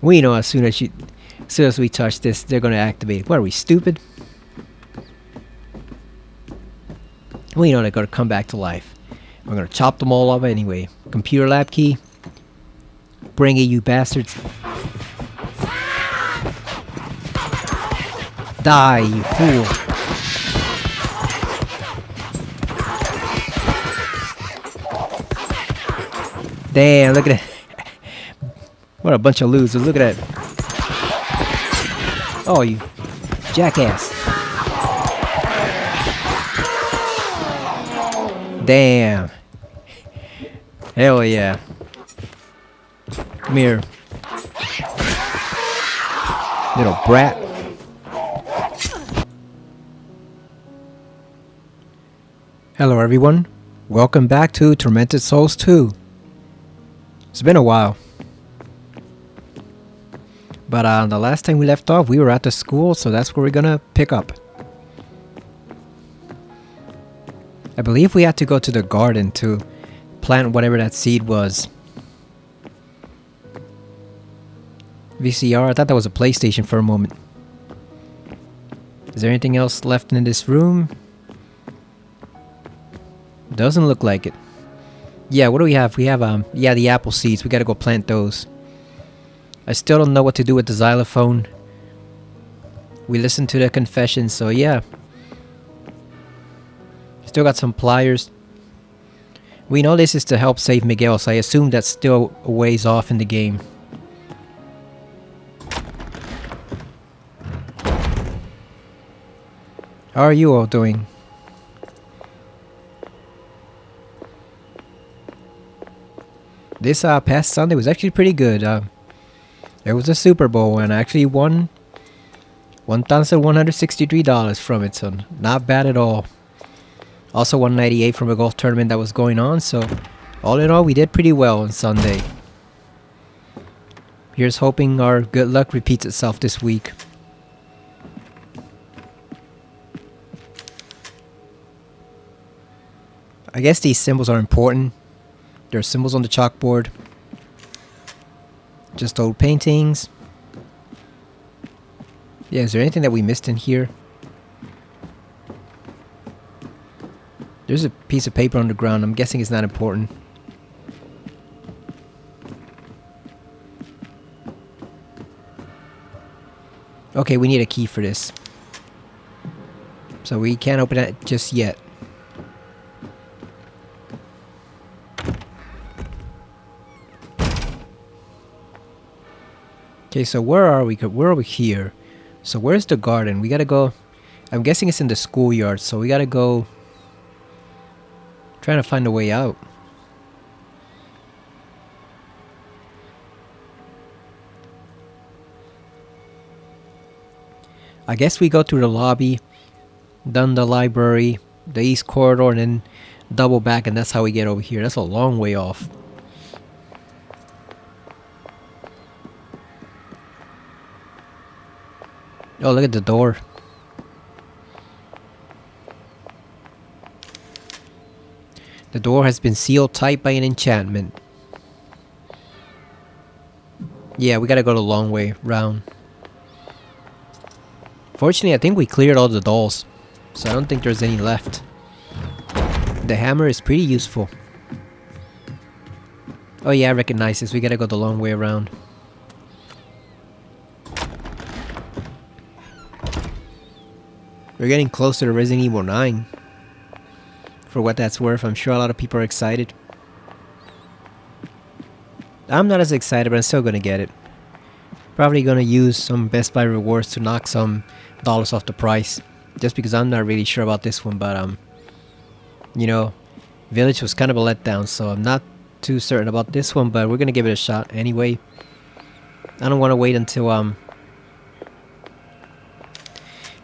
We know as soon as we touch this, they're gonna activate. What are we, stupid? We know they're gonna come back to life. We're gonna chop them all up anyway. Computer lab key. Bring it, you bastards. Die, you fool. Damn, look at that. What a bunch of losers. Look at that. Oh, you jackass. Damn. Hell yeah. Come here. Little brat. Hello everyone. Welcome back to Tormented Souls 2. It's been a while. But the last time we left off, we were at the school, so that's where we're gonna pick up. I believe we had to go to the garden to plant whatever that seed was. VCR, I thought that was a PlayStation for a moment. Is there anything else left in this room? Doesn't look like it. Yeah, what do we have? We have, yeah, the apple seeds. We gotta go plant those. I still don't know what to do with the xylophone. We listened to the confession, so yeah. Still got some pliers. We know this is to help save Miguel, so I assume that's still a ways off in the game. How are you all doing? This past Sunday was actually pretty good. There was a Super Bowl and I actually won $1,163 from it, so not bad at all. Also won 98 from a golf tournament that was going on, so all in all we did pretty well on Sunday. Here's hoping our good luck repeats itself this week. I guess these symbols are important. There are symbols on the chalkboard. Just old paintings. Yeah, is there anything that we missed in here? There's a piece of paper on the ground. I'm guessing it's not important. Okay, we need a key for this. So we can't open it just yet. Okay, so where are we? Where are we here? So where's the garden? We gotta go. I'm guessing it's in the schoolyard, so we gotta go. Trying to find a way out. I guess we go through the lobby, then the library, the east corridor, and then double back, and that's how we get over here. That's a long way off. Oh, look at the door. The door has been sealed tight by an enchantment. Yeah, we gotta go the long way round. Fortunately, I think we cleared all the dolls, so I don't think there's any left. The hammer is pretty useful. Oh yeah, I recognize this. We gotta go the long way around. We're getting closer to Resident Evil 9. For what that's worth, I'm sure a lot of people are excited. I'm not as excited, but I'm still gonna get it. Probably gonna use some Best Buy rewards to knock some dollars off the price. Just because I'm not really sure about this one, but you know, Village was kind of a letdown, so I'm not too certain about this one, but we're gonna give it a shot anyway. I don't want to wait until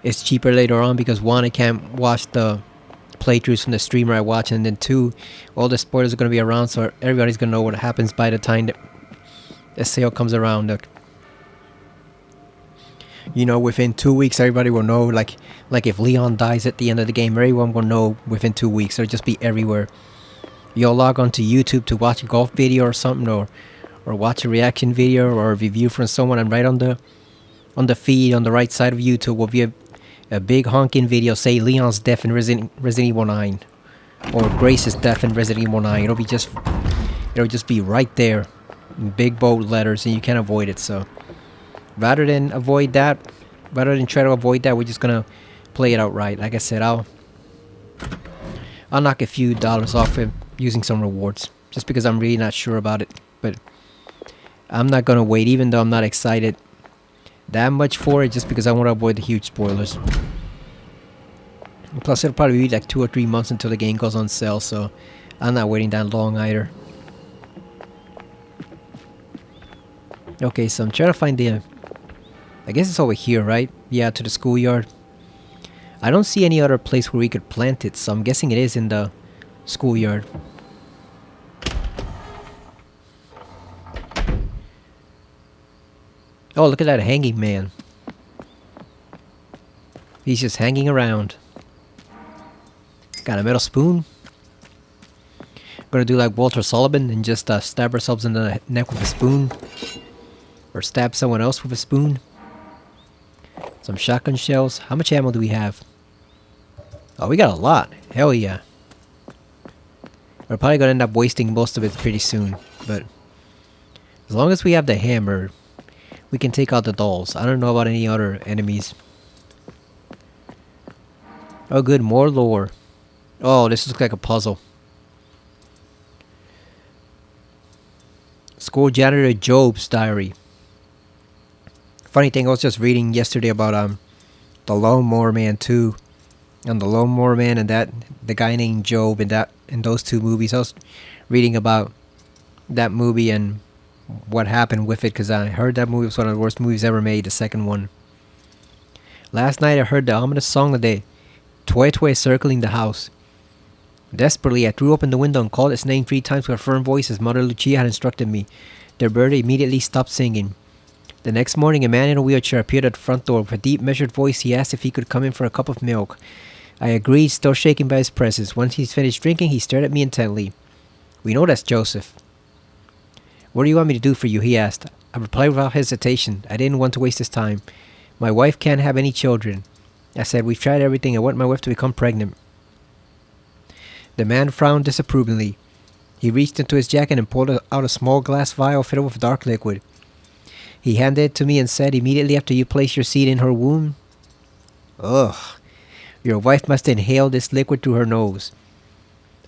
it's cheaper later on, because one, I can't watch the playthroughs from the streamer I watch, and then two, all the spoilers are going to be around, so everybody's going to know what happens by the time that the sale comes around. You know, within 2 weeks everybody will know, like if Leon dies at the end of the game, everyone will know within 2 weeks. It'll just be everywhere. You'll log on to YouTube to watch a golf video or something, or or watch a reaction video or a review from someone, and right on the feed on the right side of YouTube will be a big honking video, say Leon's death in Resident Evil 9 or Grace's death in Resident Evil 9. It'll just be right there in big bold letters, and you can't avoid it. So rather than try to avoid that, we're just gonna play it outright. Like I said, I'll knock a few dollars off it using some rewards, just because I'm really not sure about it. But I'm not gonna wait, even though I'm not excited that much for it, just because I want to avoid the huge spoilers. And plus, it'll probably be like 2 or 3 months until the game goes on sale, so I'm not waiting that long either. Okay, so I'm trying to find the... I guess it's over here, right? Yeah, to the schoolyard. I don't see any other place where we could plant it, so I'm guessing it is in the schoolyard. Oh, look at that hanging man. He's just hanging around. Got a metal spoon. Gonna do like Walter Sullivan and just stab ourselves in the neck with a spoon. Or stab someone else with a spoon. Some shotgun shells. How much ammo do we have? Oh, we got a lot. Hell yeah. We're probably gonna end up wasting most of it pretty soon. But as long as we have the hammer, we can take out the dolls. I don't know about any other enemies. Oh good, more lore. Oh, this looks like a puzzle. School janitor Job's diary. Funny thing, I was just reading yesterday about the Lawnmower Man 2. And the Lawnmower Man and the guy named Job in those two movies. I was reading about that movie and what happened with it, because I heard that movie was one of the worst movies ever made, the second one. Last night I heard the ominous song of the Toy Toy circling the house. Desperately, I threw open the window and called its name 3 times with a firm voice as Mother Lucia had instructed me. The bird immediately stopped singing. The next morning, a man in a wheelchair appeared at the front door. With a deep, measured voice, he asked if he could come in for a cup of milk. I agreed, still shaken by his presence. Once he's finished drinking, he stared at me intently. "We know that's Joseph." "What do you want me to do for you?" he asked. I replied without hesitation. I didn't want to waste his time. "My wife can't have any children." I said, "We've tried everything. I want my wife to become pregnant." The man frowned disapprovingly. He reached into his jacket and pulled out a small glass vial filled with dark liquid. He handed it to me and said, "Immediately after you place your seed in her womb." Ugh. "Your wife must inhale this liquid through her nose."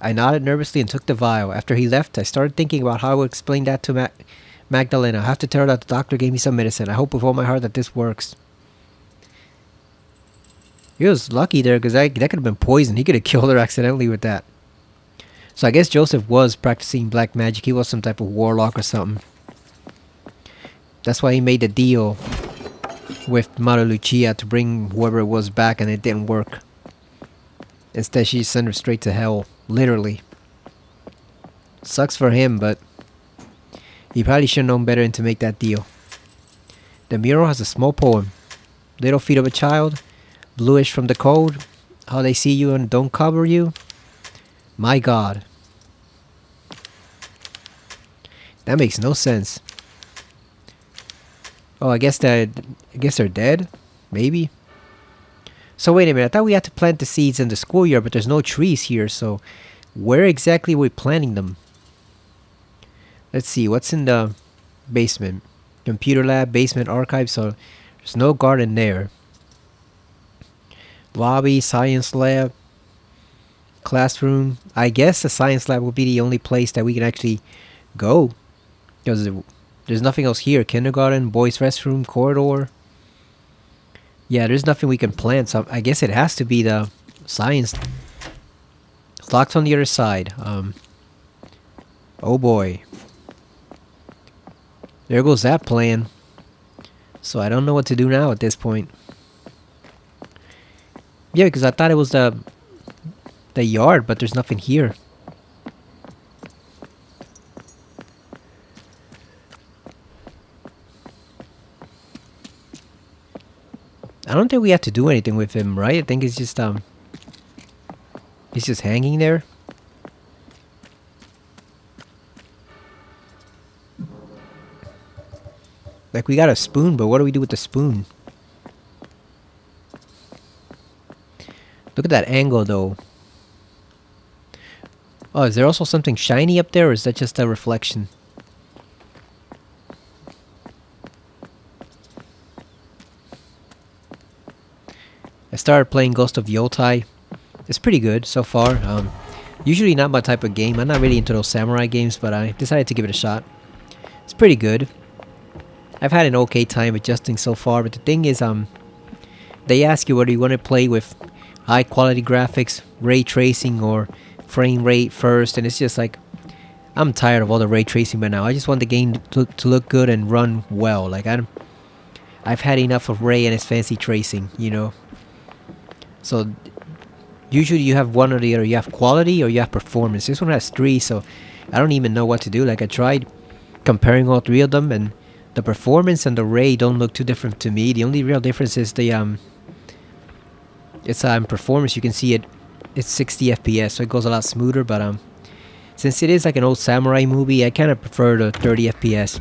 I nodded nervously and took the vial. After he left, I started thinking about how I would explain that to Magdalena. I have to tell her that the doctor gave me some medicine. I hope with all my heart that this works. He was lucky there, because that could have been poison. He could have killed her accidentally with that. So I guess Joseph was practicing black magic. He was some type of warlock or something. That's why he made the deal with Mother Lucia to bring whoever it was back, and it didn't work. Instead, she sent her straight to hell. Literally. Sucks for him, but he probably should have known better than to make that deal. The mural has a small poem. Little feet of a child, bluish from the cold, how they see you and don't cover you. My God. That makes no sense. Oh, I guess they're dead? Maybe? So wait a minute, I thought we had to plant the seeds in the schoolyard, but there's no trees here, so where exactly are we planting them? Let's see, what's in the basement? Computer lab, basement, archive, so there's no garden there. Lobby, science lab, classroom. I guess the science lab would be the only place that we can actually go, because there's nothing else here. Kindergarten, boys' restroom, corridor. Yeah, there's nothing we can plant, so I guess it has to be the science. It's locked on the other side. Oh boy. There goes that plan. So I don't know what to do now at this point. Yeah, because I thought it was the yard, but there's nothing here. I don't think we have to do anything with him, right? I think it's just he's just hanging there. Like, we got a spoon, but what do we do with the spoon? Look at that angle, though. Oh, is there also something shiny up there, or is that just a reflection? I started playing Ghost of Yotai. It's pretty good so far. Usually not my type of game. I'm not really into those samurai games, but I decided to give it a shot. It's pretty good. I've had an okay time adjusting so far, but the thing is, they ask you whether you want to play with high quality graphics, ray tracing, or frame rate first, and it's just like, I'm tired of all the ray tracing by now. I just want the game to look good and run well. Like, I've had enough of ray and its fancy tracing, you know. So usually you have one or the other. You have quality or you have performance. This one has three, so I don't even know what to do. Like, I tried comparing all three of them, and the performance and the ray don't look too different to me. The only real difference is the it's performance. You can see it's 60 FPS, so it goes a lot smoother. But since it is like an old samurai movie, I kind of prefer the 30 FPS.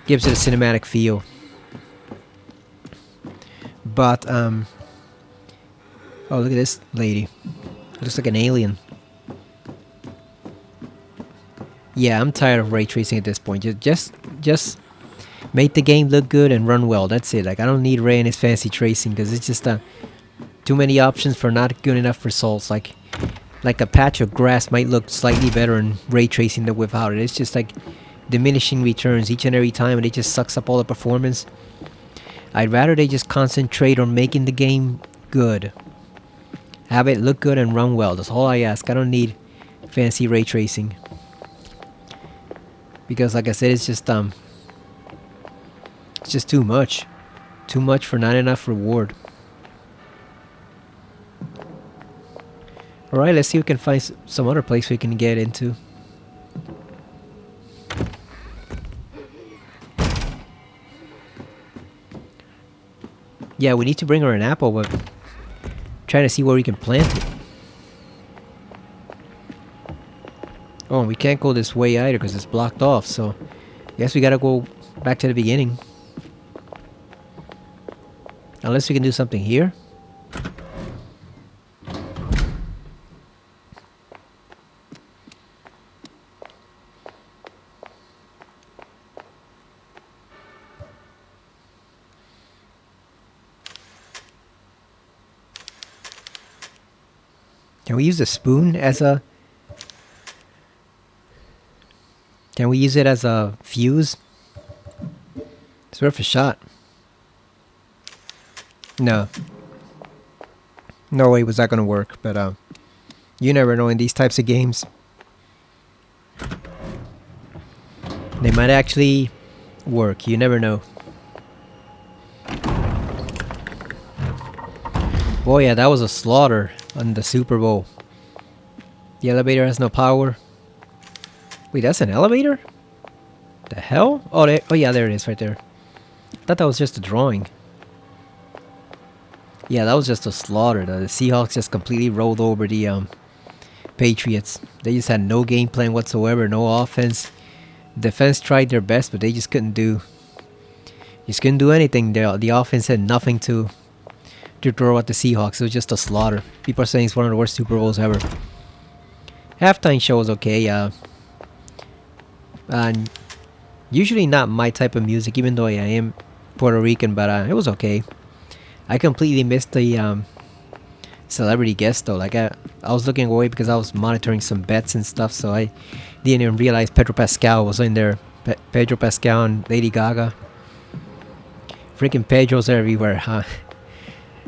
Gives it a cinematic feel. But oh, look at this lady. Looks like an alien. Yeah, I'm tired of ray tracing at this point. Just make the game look good and run well. That's it. Like, I don't need ray and its fancy tracing, because it's just too many options for not good enough results. Like a patch of grass might look slightly better in ray tracing than without it. It's just like diminishing returns each and every time, and it just sucks up all the performance. I'd rather they just concentrate on making the game good. Have it look good and run well. That's all I ask. I don't need fancy ray tracing. Because like I said, it's just too much. Too much for not enough reward. Alright, let's see if we can find some other place we can get into. Yeah, we need to bring her an apple, but trying to see where we can plant it. Oh, we can't go this way either because it's blocked off, so I guess we gotta go back to the beginning. Unless we can do something here. Can we use the spoon as a... Can we use it as a fuse? It's worth a shot. No. No way was that gonna work, but you never know in these types of games. They might actually work, you never know. Boy, yeah, that was a slaughter on the Super Bowl. The elevator has no power. Wait, that's an elevator? The hell? Oh, oh yeah, there it is right there. I thought that was just a drawing. Yeah, that was just a slaughter. The Seahawks just completely rolled over the Patriots. They just had no game plan whatsoever, no offense. Defense tried their best, but they just couldn't do anything. The offense had nothing to throw at the Seahawks. It was just a slaughter. People are saying it's one of the worst Super Bowls ever. Halftime show was okay. And usually not my type of music, even though I am Puerto Rican, but it was okay. I completely missed the celebrity guest though. Like I was looking away because I was monitoring some bets and stuff, so I didn't even realize Pedro Pascal was in there. Pedro Pascal and Lady Gaga. Freaking Pedro's everywhere, huh?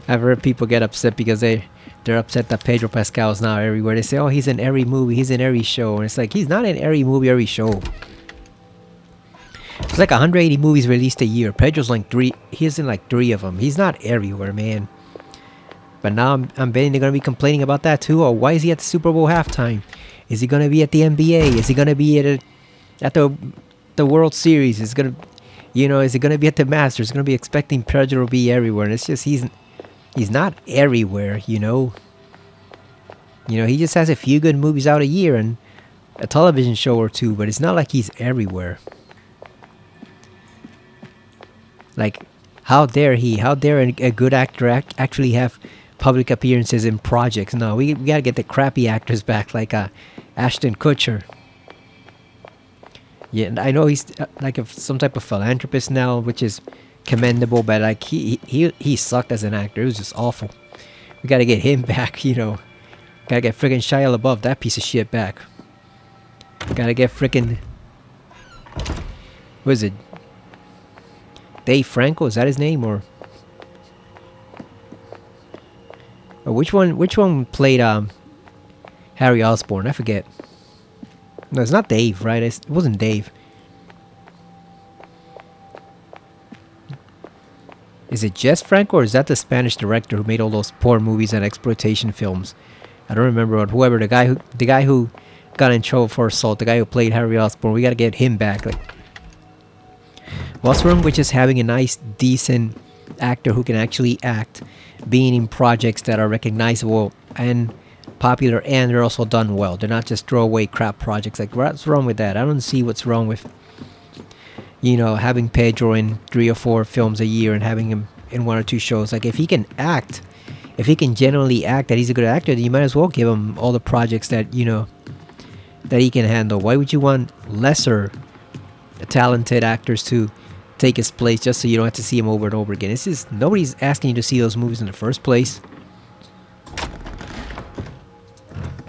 I've heard people get upset because they're upset that Pedro Pascal is now everywhere. They say, oh, he's in every movie, he's in every show. And it's like, he's not in every movie, every show. It's like 180 movies released a year. Pedro's like he's in like 3 of them. He's not everywhere, man. But now I'm betting they're going to be complaining about that too. Oh, why is he at the Super Bowl halftime? Is he going to be at the NBA? Is he going to be at the World Series? Is going to, is he going to be at the Masters? Going to be expecting Pedro to be everywhere. And it's just, he's not everywhere, He just has a few good movies out a year and a television show or two, but it's not like he's everywhere. Like, how dare he? How dare a good actor actually have public appearances in projects? No, we gotta get the crappy actors back, like Ashton Kutcher. Yeah, and I know he's like some type of philanthropist now, which is commendable. But like he sucked as an actor. It was just awful. We gotta get him back. Gotta get freaking Shia LaBeouf, that piece of shit, back. Gotta get freaking, what is it? Dave Franco, is that his name? Or which one? Which one played Harry Osborn? I forget. No, it's not Dave, right? It wasn't Dave. Is it Jess Franco, or is that the Spanish director who made all those poor movies and exploitation films? I don't remember. But whoever, the guy who got in trouble for assault, the guy who played Harry Osborn, we gotta get him back. Like, what's wrong with just having a nice, decent actor who can actually act, being in projects that are recognizable and popular, and they're also done well? They're not just throwaway crap projects. Like, what's wrong with that? I don't see what's wrong with, having Pedro in 3 or 4 films a year and having him in 1 or 2 shows. Like, if he can act, if he can genuinely act, that he's a good actor, then you might as well give him all the projects that, that he can handle. Why would you want lesser talented actors to take his place just so you don't have to see him over and over again? It's just, nobody's asking you to see those movies in the first place.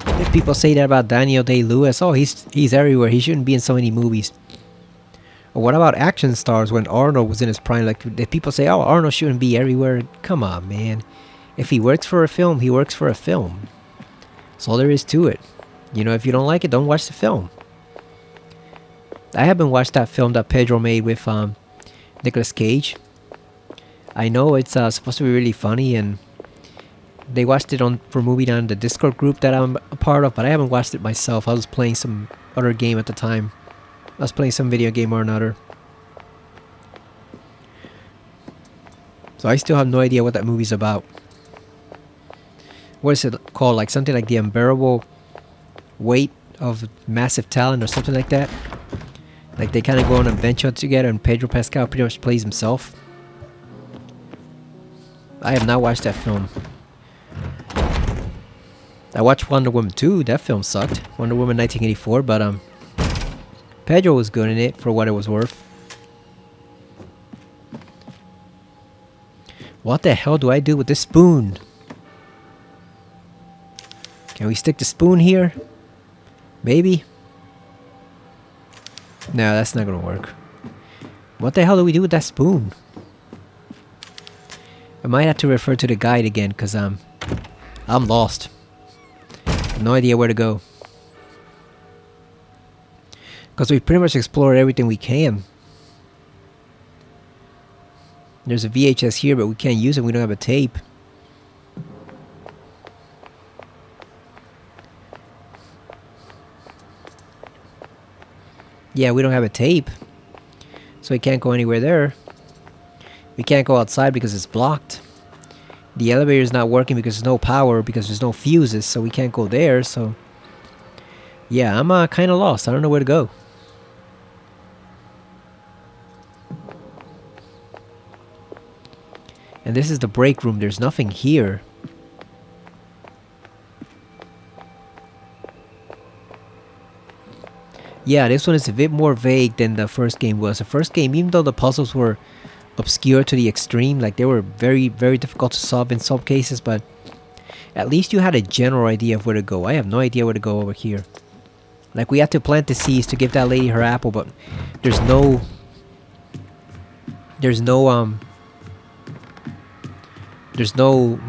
If people say that about Daniel Day-Lewis, oh, he's everywhere, he shouldn't be in so many movies. Or what about action stars when Arnold was in his prime? Like, if people say, oh, Arnold shouldn't be everywhere. Come on, man. If he works for a film, he works for a film. That's all there is to it. If you don't like it, don't watch the film. I haven't watched that film that Pedro made with Nicolas Cage. I know it's supposed to be really funny, and they watched it for Movie on the Discord group that I'm a part of, but I haven't watched it myself. I was playing some other game at the time. I was playing some video game or another. So I still have no idea what that movie's about. What is it called? Like something like The Unbearable Weight of Massive Talent or something like that? Like they kind of go on an adventure together and Pedro Pascal pretty much plays himself. I have not watched that film. I watched Wonder Woman 2. That film sucked. Wonder Woman 1984, but Pedro was good in it for what it was worth. What the hell do I do with this spoon? Can we stick the spoon here? Maybe? No, that's not gonna work. What the hell do we do with that spoon? I might have to refer to the guide again, because I'm lost. No idea where to go. Because we pretty much explored everything we can. There's a VHS here, but we can't use it. We don't have a tape. Yeah, we don't have a tape. So we can't go anywhere there. We can't go outside because it's blocked. The elevator is not working because there's no power, because there's no fuses, so we can't go there. So yeah, I'm kind of lost. I don't know where to go. And this is the break room. There's nothing here. Yeah, this one is a bit more vague than the first game was. The first game, even though the puzzles were obscure to the extreme, like they were very, very difficult to solve in some cases, but at least you had a general idea of where to go. I have no idea where to go over here. Like, we had to plant the seeds to give that lady her apple, but there's no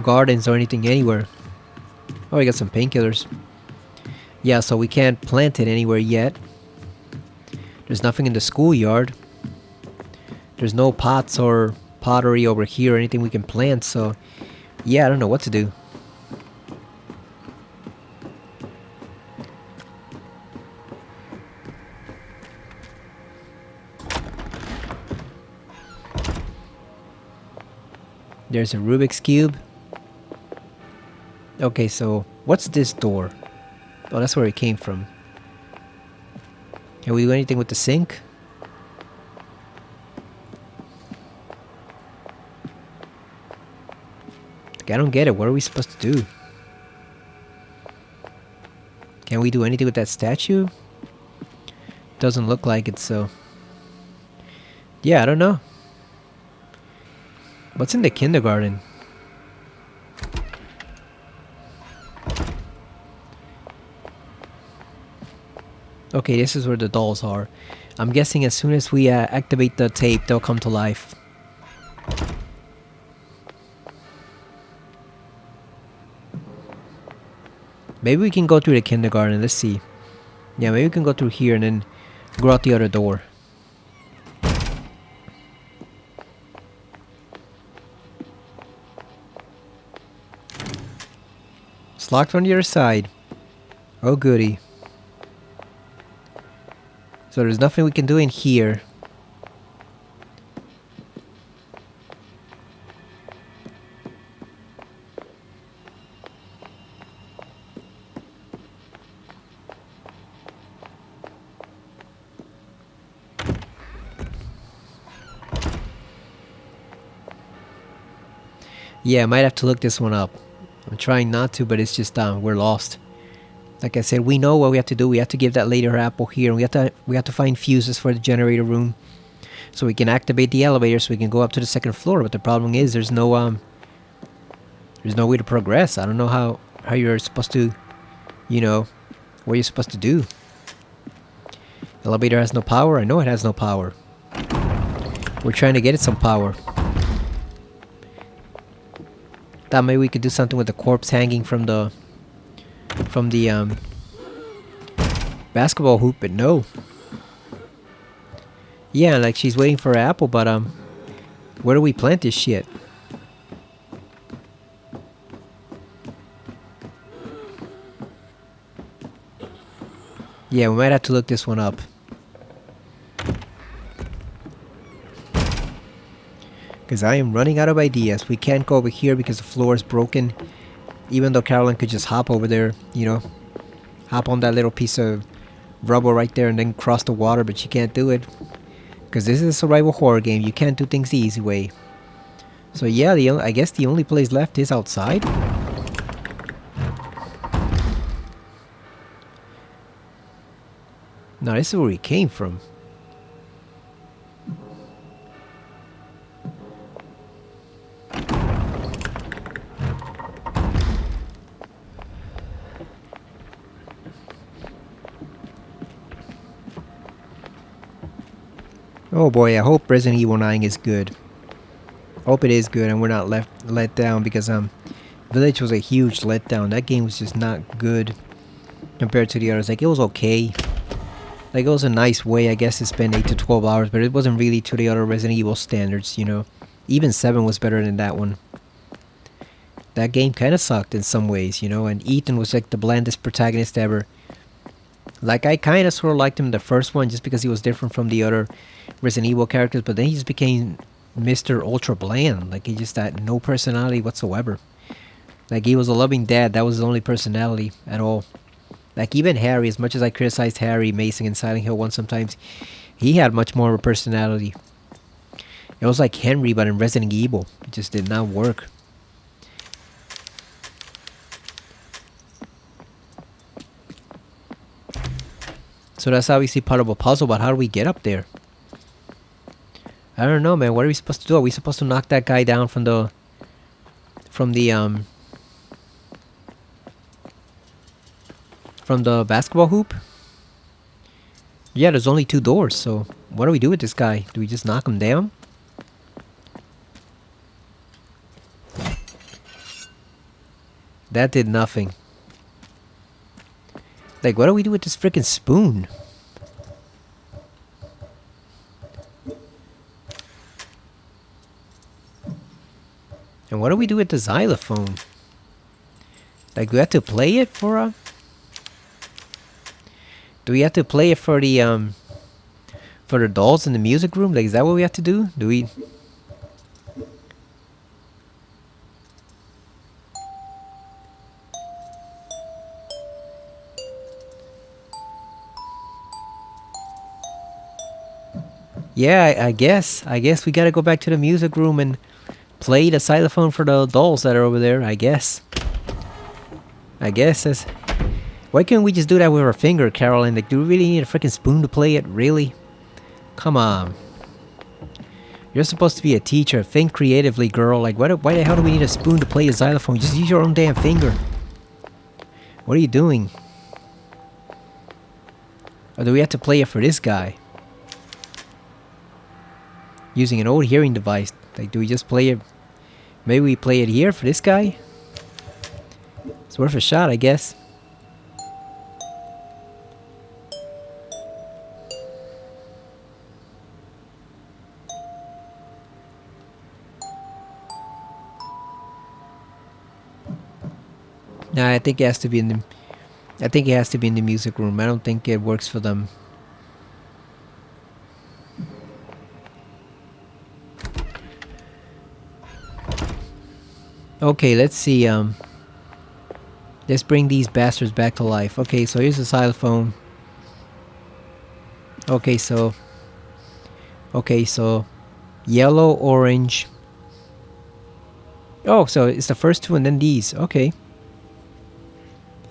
gardens or anything anywhere. Oh, we got some painkillers. Yeah, so we can't plant it anywhere yet. There's nothing in the schoolyard. There's no pots or pottery over here or anything we can plant, so yeah, I don't know what to do. There's a Rubik's Cube. Okay, so what's this door? Oh, that's where it came from. Can we do anything with the sink? Like, I don't get it. What are we supposed to do? Can we do anything with that statue? Doesn't look like it, so... Yeah, I don't know. What's in the kindergarten? Okay, this is where the dolls are. I'm guessing as soon as we activate the tape, they'll come to life. Maybe we can go through the kindergarten. Let's see. Yeah, maybe we can go through here and then go out the other door. It's locked on the other side. Oh goody. So there's nothing we can do in here. Yeah, I might have to look this one up. I'm trying not to, but it's just we're lost. Like I said, we know what we have to do. We have to give that lady her apple here. We have to find fuses for the generator room, so we can activate the elevator, so we can go up to the second floor. But the problem is, there's no way to progress. I don't know how you're supposed to, you know, what you're supposed to do. Elevator has no power. I know it has no power. We're trying to get it some power. Thought maybe we could do something with the corpse hanging from the basketball hoop, but no. Yeah, like she's waiting for an apple, but where do we plant this shit? Yeah, we might have to look this one up. Because I am running out of ideas. We can't go over here because the floor is broken. Even though Carolyn could just hop over there, you know. Hop on that little piece of rubble right there and then cross the water, but she can't do it. Because this is a survival horror game. You can't do things the easy way. So yeah, I guess the only place left is outside. No, this is where we came from. Oh boy, I hope Resident Evil 9 is good. Hope it is good and we're not let down, because Village was a huge letdown. That game was just not good compared to the others. Like, it was okay. Like, it was a nice way, I guess, to spend 8 to 12 hours, but it wasn't really to the other Resident Evil standards, you know. Even 7 was better than that one. That game kind of sucked in some ways, you know, and Ethan was like the blandest protagonist ever. Like, I kind of sort of liked him in the first one just because he was different from the other Resident Evil characters, but then he just became Mr. Ultra Bland. Like, he just had no personality whatsoever. Like, he was a loving dad. That was his only personality at all. Like, even Harry, as much as I criticized Harry, Mason, and Silent Hill 1 sometimes, he had much more of a personality. It was like Henry, but in Resident Evil. It just did not work. So that's obviously part of a puzzle, but how do we get up there? I don't know, man. What are we supposed to do? Are we supposed to knock that guy down from the basketball hoop? Yeah, there's only 2 doors, so what do we do with this guy? Do we just knock him down? That did nothing. Like, what do we do with this freaking spoon? And what do we do with the xylophone? Like, do we have to play it for do we have to play it for the dolls in the music room? Like, is that what we have to do? Do we... Yeah, I guess we gotta go back to the music room and play the xylophone for the dolls that are over there, I guess. I guess that's... Why can't we just do that with our finger, Caroline? Like, do we really need a freaking spoon to play it? Really? Come on. You're supposed to be a teacher. Think creatively, girl. Like, why the hell do we need a spoon to play the xylophone? Just use your own damn finger. What are you doing? Or do we have to play it for this guy? Using an old hearing device. Like, do we just play it? Maybe we play it here for this guy? It's worth a shot, I guess. Nah, I think it has to be in the... I think it has to be in the music room. I don't think it works for them. Okay, let's see. Let's bring these bastards back to life. Okay, so here's the xylophone. Okay, so yellow, orange. Oh, so it's the first two and then these. Okay.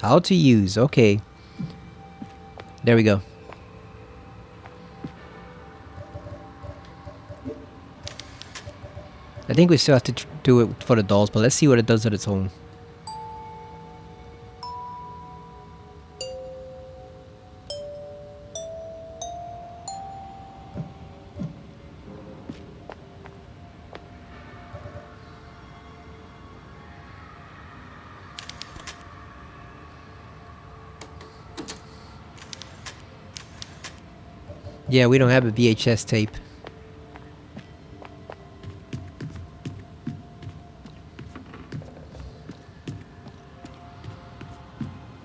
How to use. Okay. There we go. I think we still have to do it for the dolls, but let's see what it does on its own. Yeah, we don't have a VHS tape.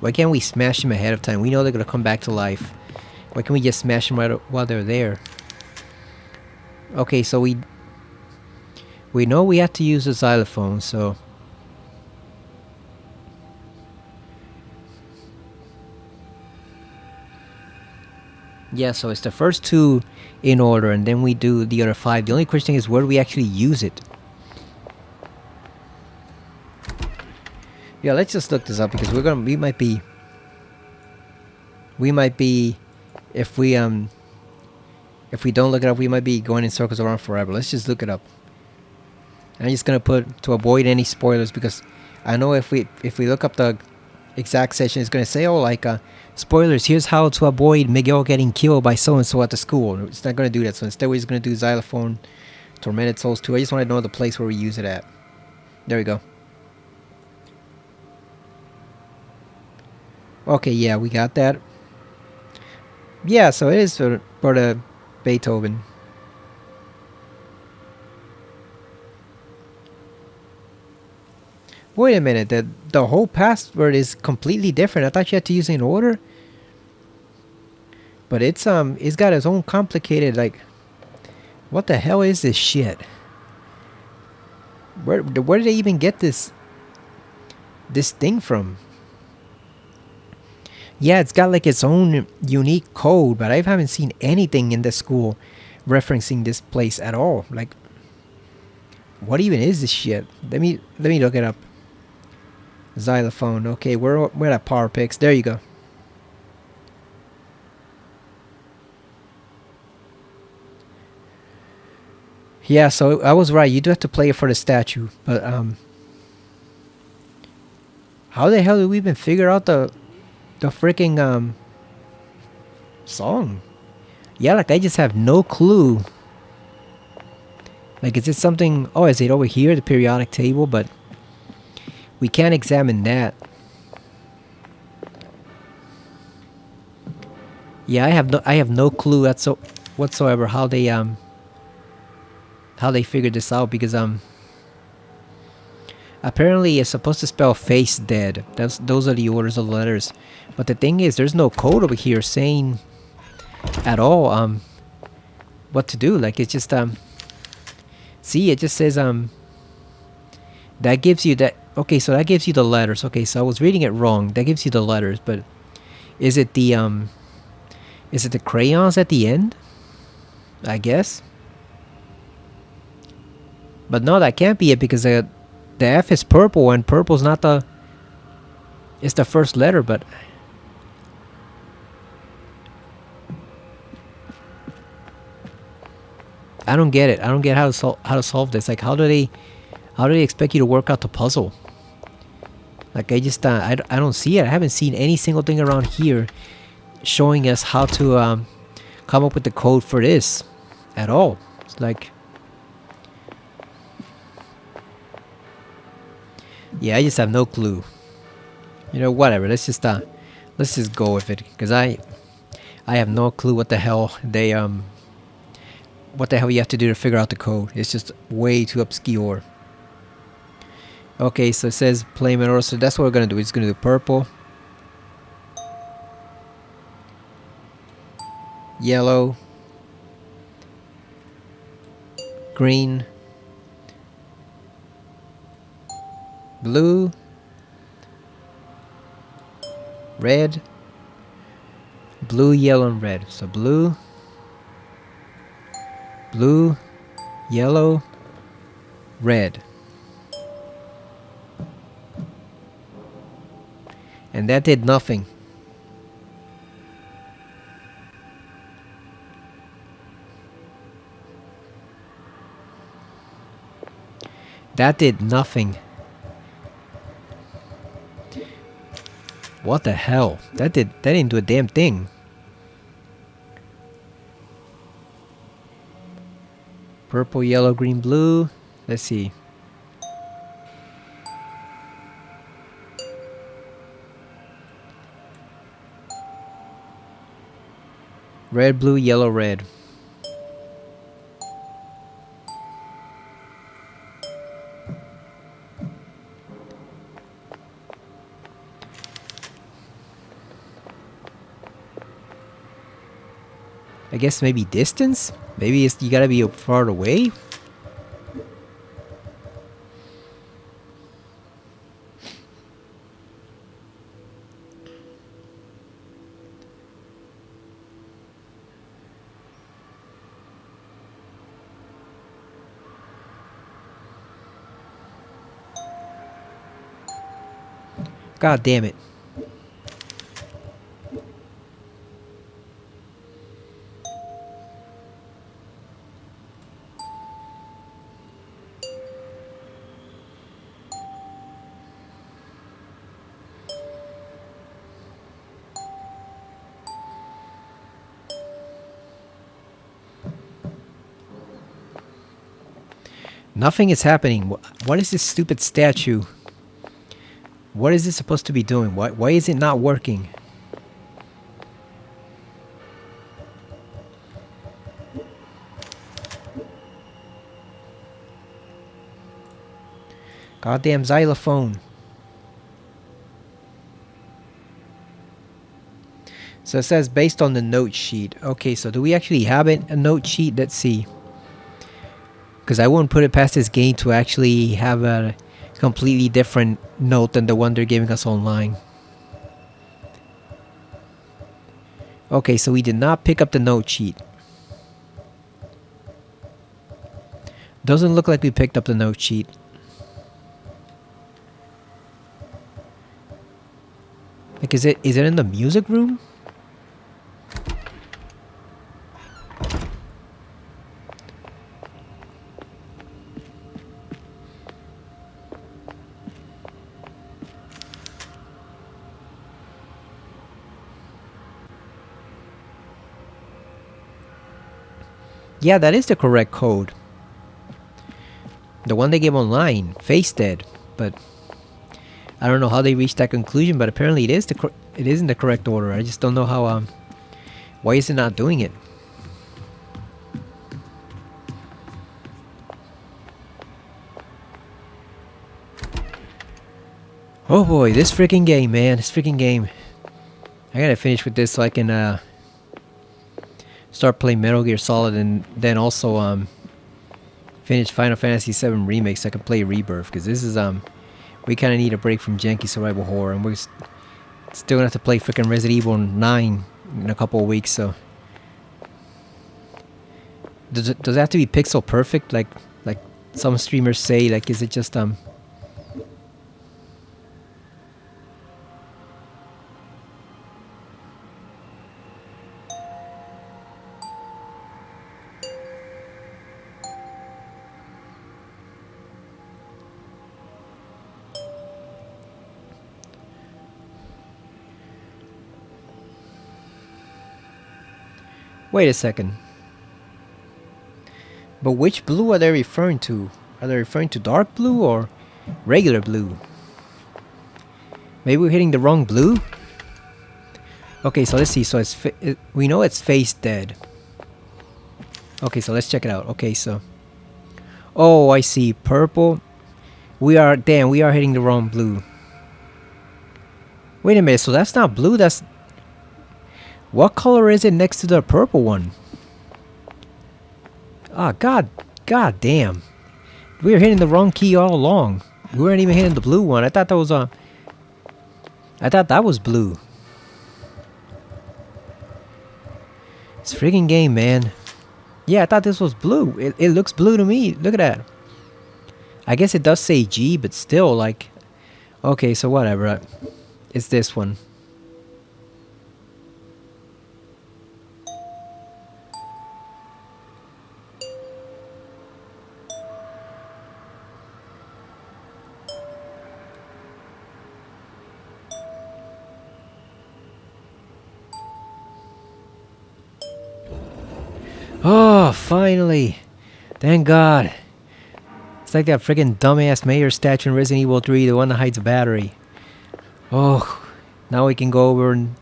Why can't we smash them ahead of time? We know they're gonna come back to life. Why can't we just smash them right while they're there? Okay, so we know we have to use the xylophone, so... Yeah, so it's the first two in order, and then we do the other five. The only question is, where do we actually use it? Yeah, let's just look this up because we might be, if we don't look it up, we might be going in circles around forever. Let's just look it up. I'm just gonna put to avoid any spoilers because I know if we look up the exact section, it's gonna say, oh, like spoilers, here's how to avoid Miguel getting killed by so and so at the school. It's not gonna do that, so instead we're just gonna do xylophone, Tormented Souls 2. I just want to know the place where we use it at. There we go. Okay, yeah, we got that. Yeah, so it is for the Beethoven. Wait a minute, the whole password is completely different. I thought you had to use it in order. But it's got its own complicated, like, what the hell is this shit? Where did they even get this thing from? Yeah, it's got like its own unique code, but I haven't seen anything in the school referencing this place at all. Like, what even is this shit? Let me look it up. Xylophone. Okay, we're at Power Picks. There you go. Yeah, so I was right. You do have to play it for the statue, but how the hell did we even figure out the freaking song? Yeah, like I just have no clue. Like, is it something? Oh, is it over here, the periodic table? But we can't examine that. Yeah, I have no clue whatsoever how they figured this out, because apparently it's supposed to spell face dead. Those are the orders of the letters. But the thing is, there's no code over here saying at all what to do. Like, it's just see, it just says that gives you that. Okay, so that gives you the letters. Okay, so I was reading it wrong. That gives you the letters, but is it the crayons at the end? I guess. But no, that can't be it because the F is purple and purple's not the... It's the first letter, but... I don't get it. I don't get how to solve this. Like, how do they expect you to work out the puzzle? Like, I don't see it. I haven't seen any single thing around here showing us how to come up with the code for this at all. It's like, yeah, I just have no clue. You know, whatever. Let's just go with it because I have no clue what the hell what the hell you have to do to figure out the code. It's just way too obscure. Okay, so it says play in order, so that's what we're gonna do. We're just gonna do purple, yellow, green, blue, red, blue, yellow, and red. So blue, yellow, red. And that did nothing. That did nothing. What the hell? That didn't do a damn thing. Purple, yellow, green, blue. Let's see. Red, blue, yellow, red. I guess maybe distance? Maybe you gotta be far away? God damn it. Nothing is happening. What is this stupid statue? What is it supposed to be doing? Why is it not working? Goddamn xylophone. So it says based on the note sheet. Okay, so do we actually have a note sheet? Let's see. Because I wouldn't put it past this game to actually have a completely different note than the one they're giving us online. Okay, so we did not pick up the note sheet. Doesn't look like we picked up the note sheet. Like, is it in the music room? Yeah, that is the correct code. The one they gave online, face dead, but I don't know how they reached that conclusion. But apparently, it is in the correct order. I just don't know how. Why is it not doing it? Oh boy, this freaking game, man! This freaking game. I gotta finish with this so I can start playing Metal Gear Solid and then also finish Final Fantasy VII Remake so I can play Rebirth, because this is we kind of need a break from janky survival horror, and we're still gonna have to play freaking Resident Evil 9 in a couple of weeks. So does it have to be pixel perfect like Some streamers say, like, is it just wait a second. But which blue are they referring to? Are they referring to dark blue or regular blue? Maybe we're hitting the wrong blue? Okay, so let's see. So we know it's face dead. Okay, so let's check it out. Okay, so... Oh, I see. Purple. Damn, we are hitting the wrong blue. Wait a minute, so that's not blue, that's... What color is it next to the purple one? Ah, god damn. We were hitting the wrong key all along. We weren't even hitting the blue one. I thought that was I thought that was blue. It's a freaking game, man. Yeah, I thought this was blue. It looks blue to me. Look at that. I guess it does say G, but still, like... Okay, so whatever. It's this one. Oh, finally. Thank God. It's like that friggin' dumbass mayor statue in Resident Evil 3, the one that hides a battery. Oh, now we can go over and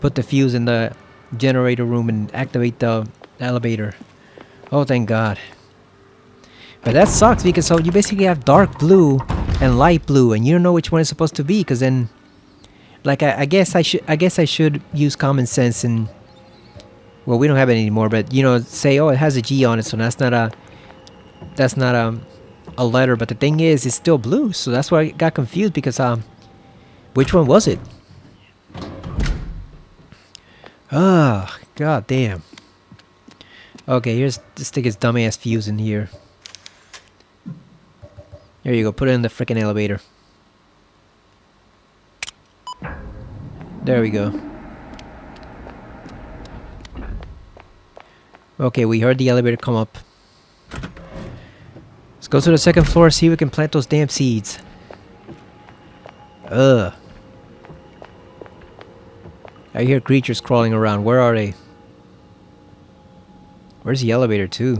put the fuse in the generator room and activate the elevator. Oh, thank God. But that sucks because so you basically have dark blue and light blue, and you don't know which one is supposed to be. Because then, like, I guess I should use common sense and, well, we don't have it anymore. But you know, say, oh, it has a G on it, so that's not a letter. But the thing is, it's still blue, so that's why I got confused because which one was it? Ah, god damn. Okay, let's stick his dumbass fuse in here. There you go, put it in the frickin' elevator. There we go. Okay, we heard the elevator come up. Let's go to the second floor, see if we can plant those damn seeds. Ugh. I hear creatures crawling around. Where are they? Where's the elevator too?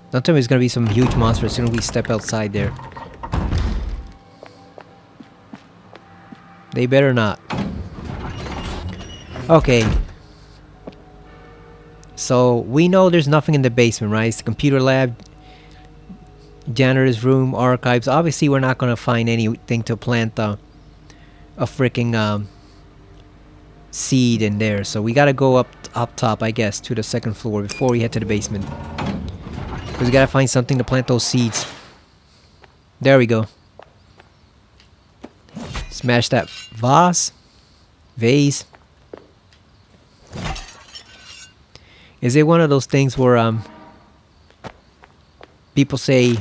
Don't tell me it's gonna be some huge monster as soon as we step outside there. They better not. Okay. So we know there's nothing in the basement, right? It's the computer lab, janitor's room, archives. Obviously we're not gonna find anything to plant a freaking seed in there. So we gotta go up top, I guess, to the second floor before we head to the basement. Because we gotta find something to plant those seeds. There we go. Smash that vase. Is it one of those things where people say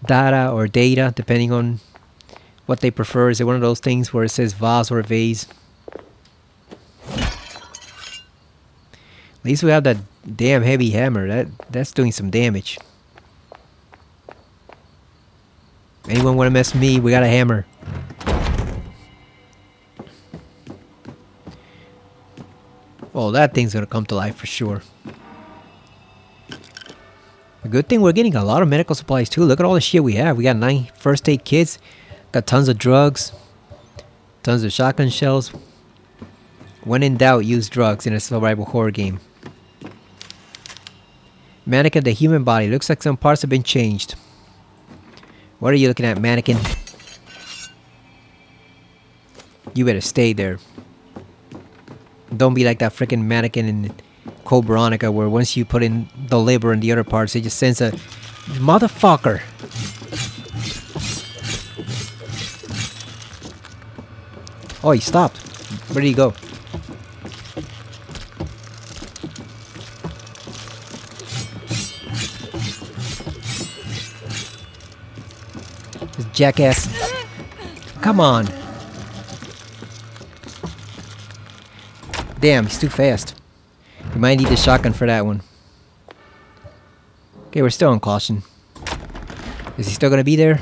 data or data, depending on what they prefer? Is it one of those things where it says vase or vase? At least we have that damn heavy hammer. That's doing some damage. Anyone want to mess with me? We got a hammer. Well, that thing's gonna come to life for sure. A good thing we're getting a lot of medical supplies too. Look at all the shit we have. We got 9 first aid kits. Got tons of drugs. Tons of shotgun shells. When in doubt, use drugs in a survival horror game. Mannequin, the human body. Looks like some parts have been changed. What are you looking at, mannequin? You better stay there. Don't be like that freaking mannequin in Code Veronica, where once you put in the liver and the other parts, it just sends a motherfucker. Oh, he stopped. Where did he go? jackass. Come on. Damn, he's too fast. You might need the shotgun for that one. Okay, we're still on caution. Is he still gonna be there?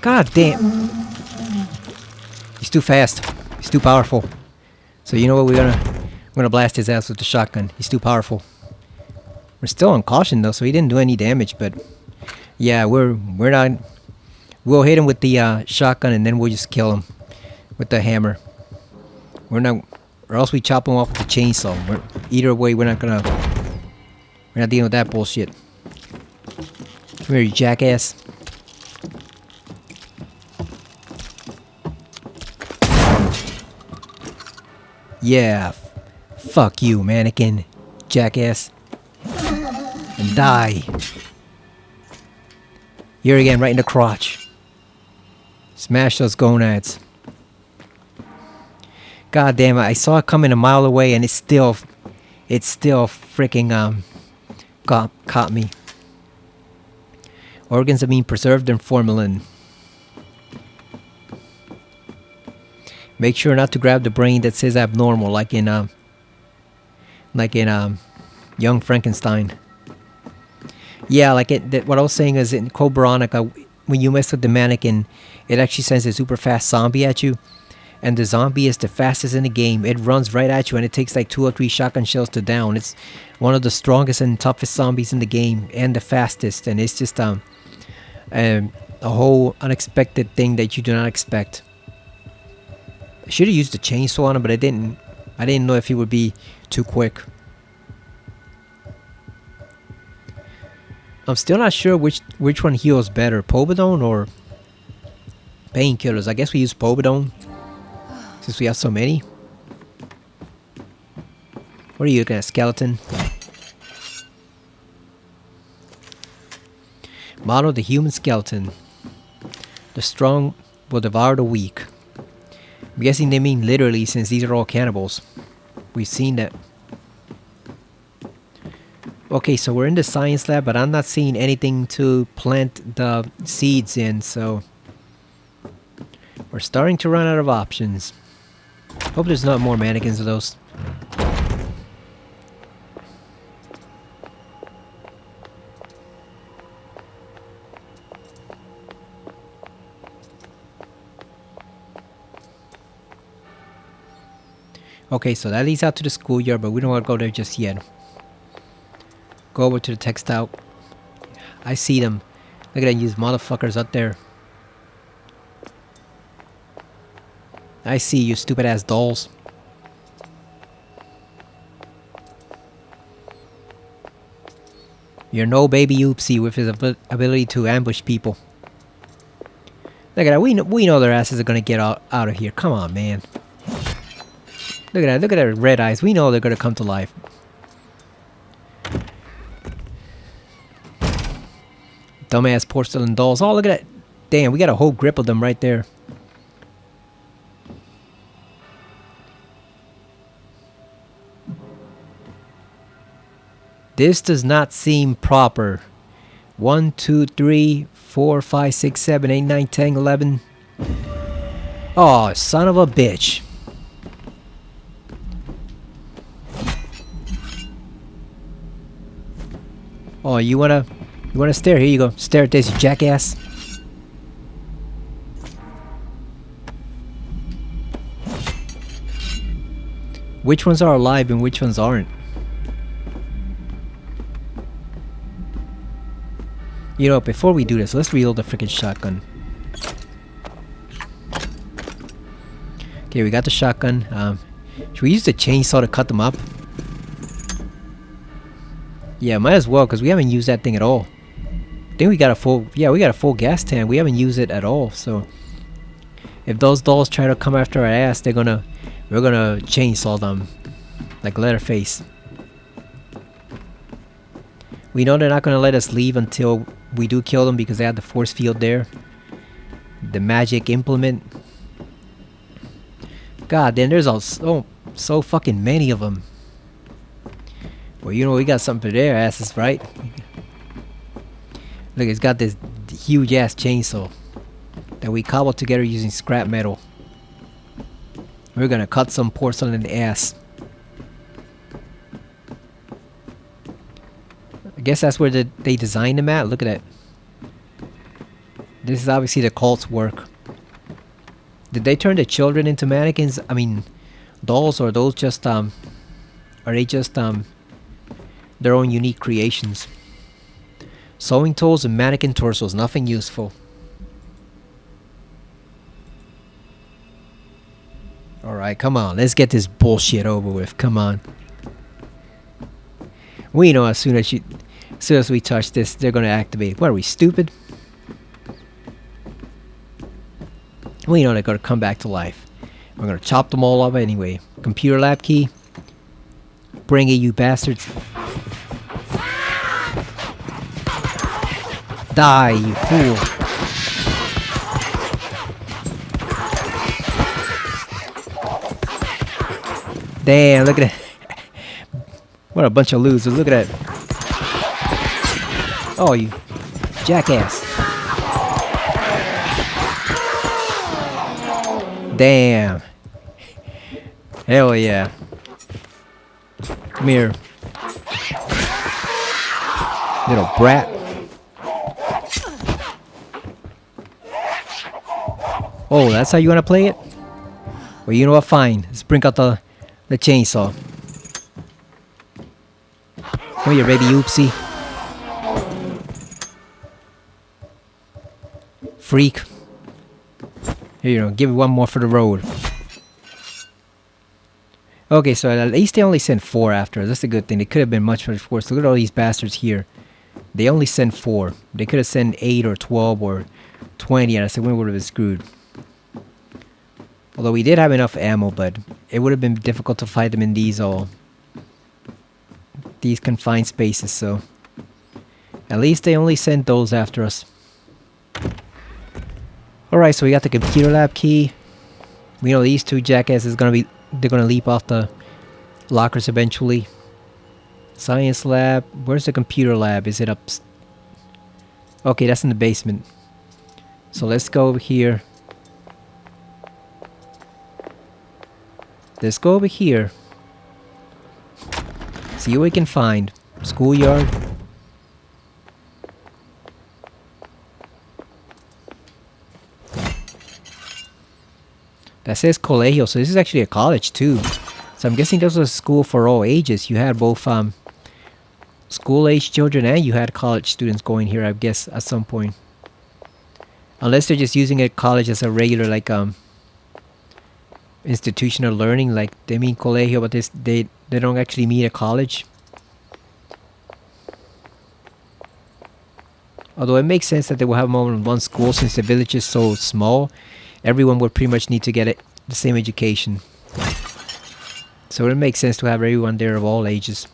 God damn. He's too fast. He's too powerful. So you know what, we're gonna blast his ass with the shotgun. He's too powerful. We're still on caution though, so he didn't do any damage, but yeah, we're not. We'll hit him with the shotgun and then we'll just kill him with the hammer. We're not, or else we chop him off with the chainsaw. Either way, we're not dealing with that bullshit. Come here, you jackass. Yeah, fuck you, mannequin, jackass. And die. Here again, right in the crotch. Smash those gonads. God damn it, I saw it coming a mile away and it still freaking caught me. Organs have been preserved in formalin. Make sure not to grab the brain that says abnormal, like in Young Frankenstein. Yeah, like what I was saying is in Code Veronica, when you mess with the mannequin, it actually sends a super fast zombie at you. And the zombie is the fastest in the game. It runs right at you and it takes like 2 or 3 shotgun shells to down. It's one of the strongest and toughest zombies in the game and the fastest. And it's just a whole unexpected thing that you do not expect. I should have used the chainsaw on him, but I didn't know if he would be too quick. I'm still not sure which one heals better, Povidone or painkillers. I guess we use Povidone since we have so many. What are you looking at, skeleton? Model the human skeleton. The strong will devour the weak. I'm guessing they mean literally, since these are all cannibals. We've seen that. Okay, so we're in the science lab, but I'm not seeing anything to plant the seeds in, so we're starting to run out of options. Hope there's not more mannequins of those. Okay, so that leads out to the schoolyard, but we don't want to go there just yet. Go over to the textile. I see them. Look at these motherfuckers up there. I see you, stupid ass dolls. You're no baby oopsie with his ability to ambush people. Look at that. We know their asses are gonna get out of here. Come on, man. Look at that. Look at their red eyes. We know they're gonna come to life. Dumbass porcelain dolls. Oh, look at that. Damn, we got a whole grip of them right there. This does not seem proper. 1, 2, 3, 4, 5, 6, 7, 8, 9, 10, 11. Oh, son of a bitch. Oh, you wanna stare? Here you go. Stare at this, you jackass. Which ones are alive and which ones aren't? You know, before we do this, let's reload the freaking shotgun. Okay, we got the shotgun. Should we use the chainsaw to cut them up? Yeah, might as well, because we haven't used that thing at all. I think we got a full... Yeah, we got a full gas tank. We haven't used it at all, so... If those dolls try to come after our ass, we're gonna chainsaw them. Like Leatherface. We know they're not gonna let us leave until we do kill them because they have the force field there. The magic implement. God, then there's so fucking many of them. Well, you know, we got something for their asses, right? Look, it's got this huge ass chainsaw that we cobbled together using scrap metal. We're gonna cut some porcelain in the ass. I guess that's where they designed them at. Look at that. This is obviously the cult's work. Did they turn the children into mannequins? I mean, dolls, or are those just are they just their own unique creations? Sewing tools and mannequin torsos, nothing useful. Alright, come on, let's get this bullshit over with. Come on. We know as soon as we touch this, they're gonna activate. What are we, stupid? We know they're gonna come back to life. We're gonna chop them all up anyway. Computer lab key. Bring it, you bastards. Die, you fool. Damn, look at that. What a bunch of losers. Look at that. Oh, you jackass. Damn. Hell yeah. Come here. Little brat. Oh, that's how you wanna play it? Well, you know what? Fine. Let's bring out the chainsaw. Come here, baby oopsie. Freak. Here you go. Give it one more for the road. Okay, so at least they only sent 4 after us. That's a good thing. They could have been much worse. Look at all these bastards here. They only sent 4. They could have sent 8 or 12 or 20, and I said we would have been screwed. Although we did have enough ammo, but it would have been difficult to fight them in these confined spaces, so at least they only sent those after us. Alright, so we got the computer lab key. We know these 2 jackasses they're gonna leap off the lockers eventually. Science lab. Where's the computer lab? Is it up? Okay, that's in the basement. So let's go over here. Let's go over here. See what we can find. Schoolyard. That says colegio, so this is actually a college too. So I'm guessing this was a school for all ages. You had both school-age children and you had college students going here, I guess, at some point. Unless they're just using a college as a regular, like, institutional learning, like they mean colegio, but they don't actually mean a college. Although it makes sense that they will have more than one school since the village is so small. Everyone would pretty much need to get the same education. So it makes sense to have everyone there of all ages.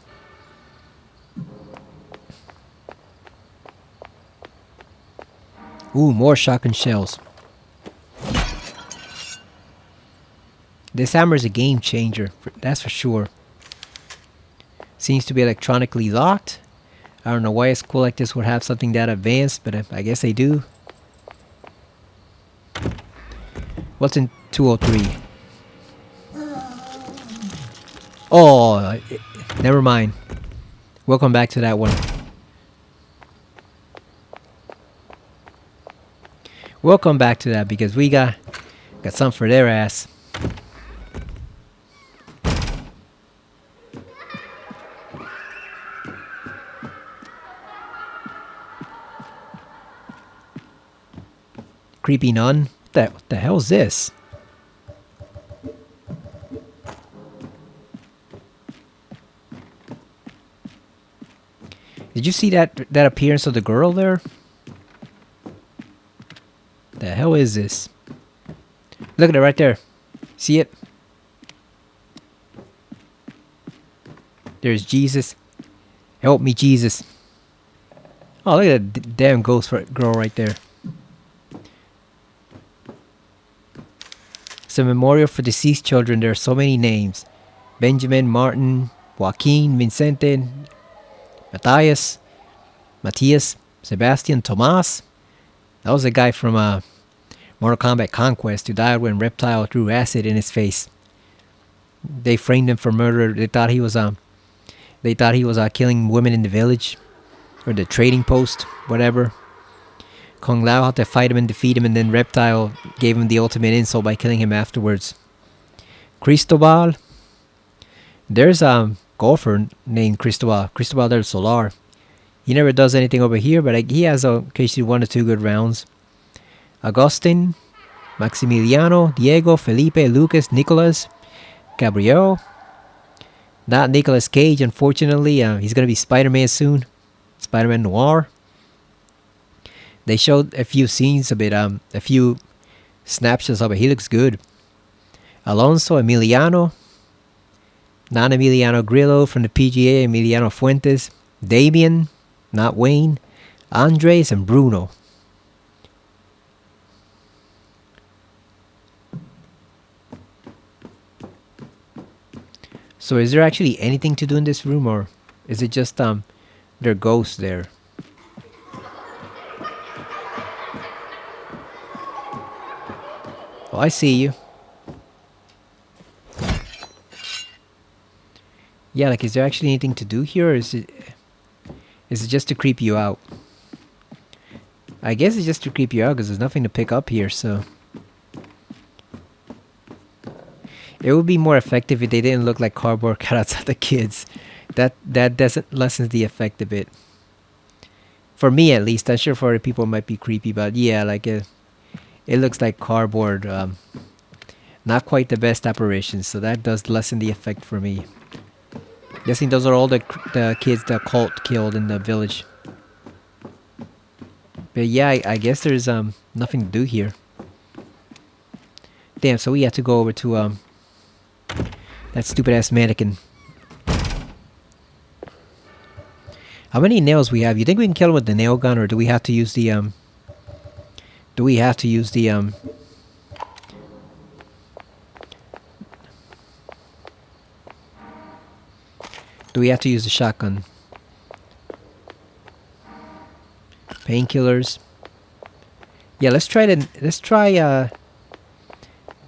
Ooh, more shotgun shells. This hammer is a game changer, that's for sure. Seems to be electronically locked. I don't know why a school like this would have something that advanced, but I guess they do. What's in 203? Oh, never mind. We'll come back to that one. We'll come back to that because we got something for their ass. Creepy nun? What the hell is this? Did you see that appearance of the girl there? The hell is this? Look at it right there. See it? There's Jesus. Help me, Jesus. Oh, look at that damn ghost girl right there. It's a memorial for deceased children. There are so many names: Benjamin, Martin, Joaquin, Vicente, Matthias, Matthias, Sebastian, Tomas. That was a guy from Mortal Kombat Conquest who died when Reptile threw acid in his face. They framed him for murder. They thought he was killing women in the village or the trading post, whatever. Kung Lao had to fight him and defeat him, and then Reptile gave him the ultimate insult by killing him afterwards. Cristobal. There's a golfer named Cristobal del Solar. He never does anything over here, but he has occasionally 1 or 2 good rounds. Agustin, Maximiliano, Diego, Felipe, Lucas, Nicolas, Gabriel. Not Nicolas Cage, unfortunately. He's going to be Spider-Man soon. Spider-Man Noir. They showed a few scenes of it, a few snapshots of it. He looks good. Alonso, Emiliano. Not Emiliano Grillo from the PGA, Emiliano Fuentes. Damian, not Wayne. Andres and Bruno. So is there actually anything to do in this room, or is it just there are ghosts there? Oh, I see you. Yeah, like, is there actually anything to do here, or is it just to creep you out? I guess it's just to creep you out because there's nothing to pick up here, so it would be more effective if they didn't look like cardboard cutouts of the kids. That doesn't lessen the effect a bit. For me, at least. I'm sure for other people it might be creepy, but yeah, like it looks like cardboard. Not quite the best apparitions, so that does lessen the effect for me. Guessing those are all the kids the cult killed in the village. But yeah, I guess there's nothing to do here. Damn, so we have to go over to that stupid ass mannequin. How many nails we have? You think we can kill him with the nail gun, or do we have to use the do we have to use the shotgun? Painkillers. Yeah, let's try the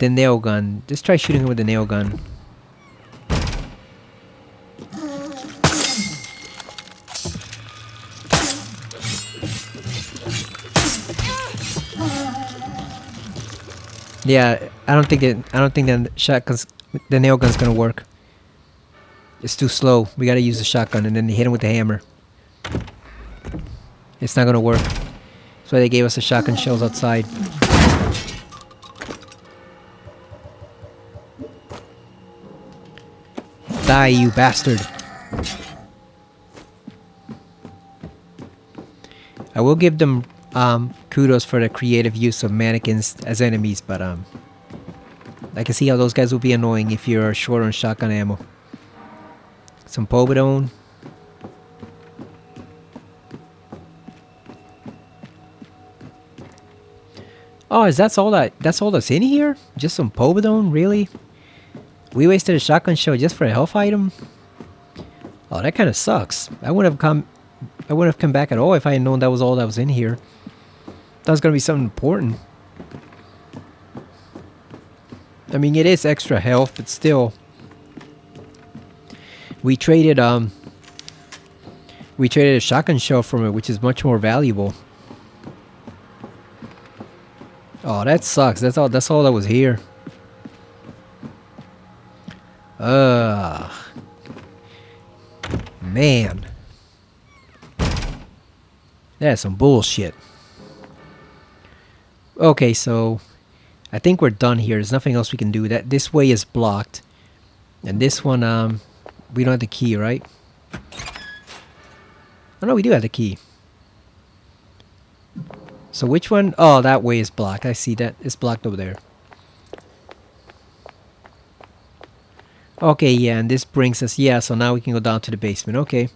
nail gun. Let's try shooting him with the nail gun. Yeah, I don't think the nail gun's gonna work. It's too slow. We gotta use the shotgun and then hit him with the hammer. It's not gonna work. That's why they gave us the shotgun shells outside. Die, you bastard. I will give them kudos for the creative use of mannequins as enemies, but I can see how those guys will be annoying if you're short on shotgun ammo. Some povidone. Oh, that's all that's in here? Just some povidone, really? We wasted a shotgun shell just for a health item? Oh, that kind of sucks. I wouldn't have come back at all if I had known that was all that was in here. That was gonna be something important. I mean, it is extra health, but still. We traded a shotgun shell from it, which is much more valuable. Oh, that sucks. That's all that was here. Man. That's some bullshit. Okay, so I think we're done here. There's nothing else we can do. This way is blocked. And this one, we don't have the key, right? Oh no, we do have the key. So which one? Oh, that way is blocked. I see that. It's blocked over there. Okay, yeah, and this brings us... Yeah, so now we can go down to the basement. Okay.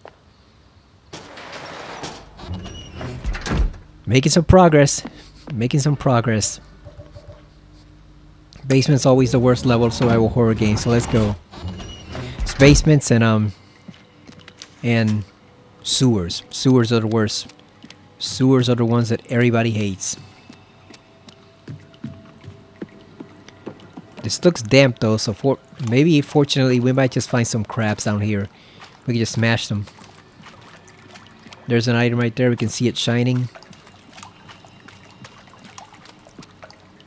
Making some progress. Making some progress. Basement's always the worst level of survival horror game, so let's go. It's basements and sewers. Sewers are the worst. Sewers are the ones that everybody hates. This looks damp though, so maybe fortunately we might just find some crabs down here. We can just smash them. There's an item right there. We can see it shining.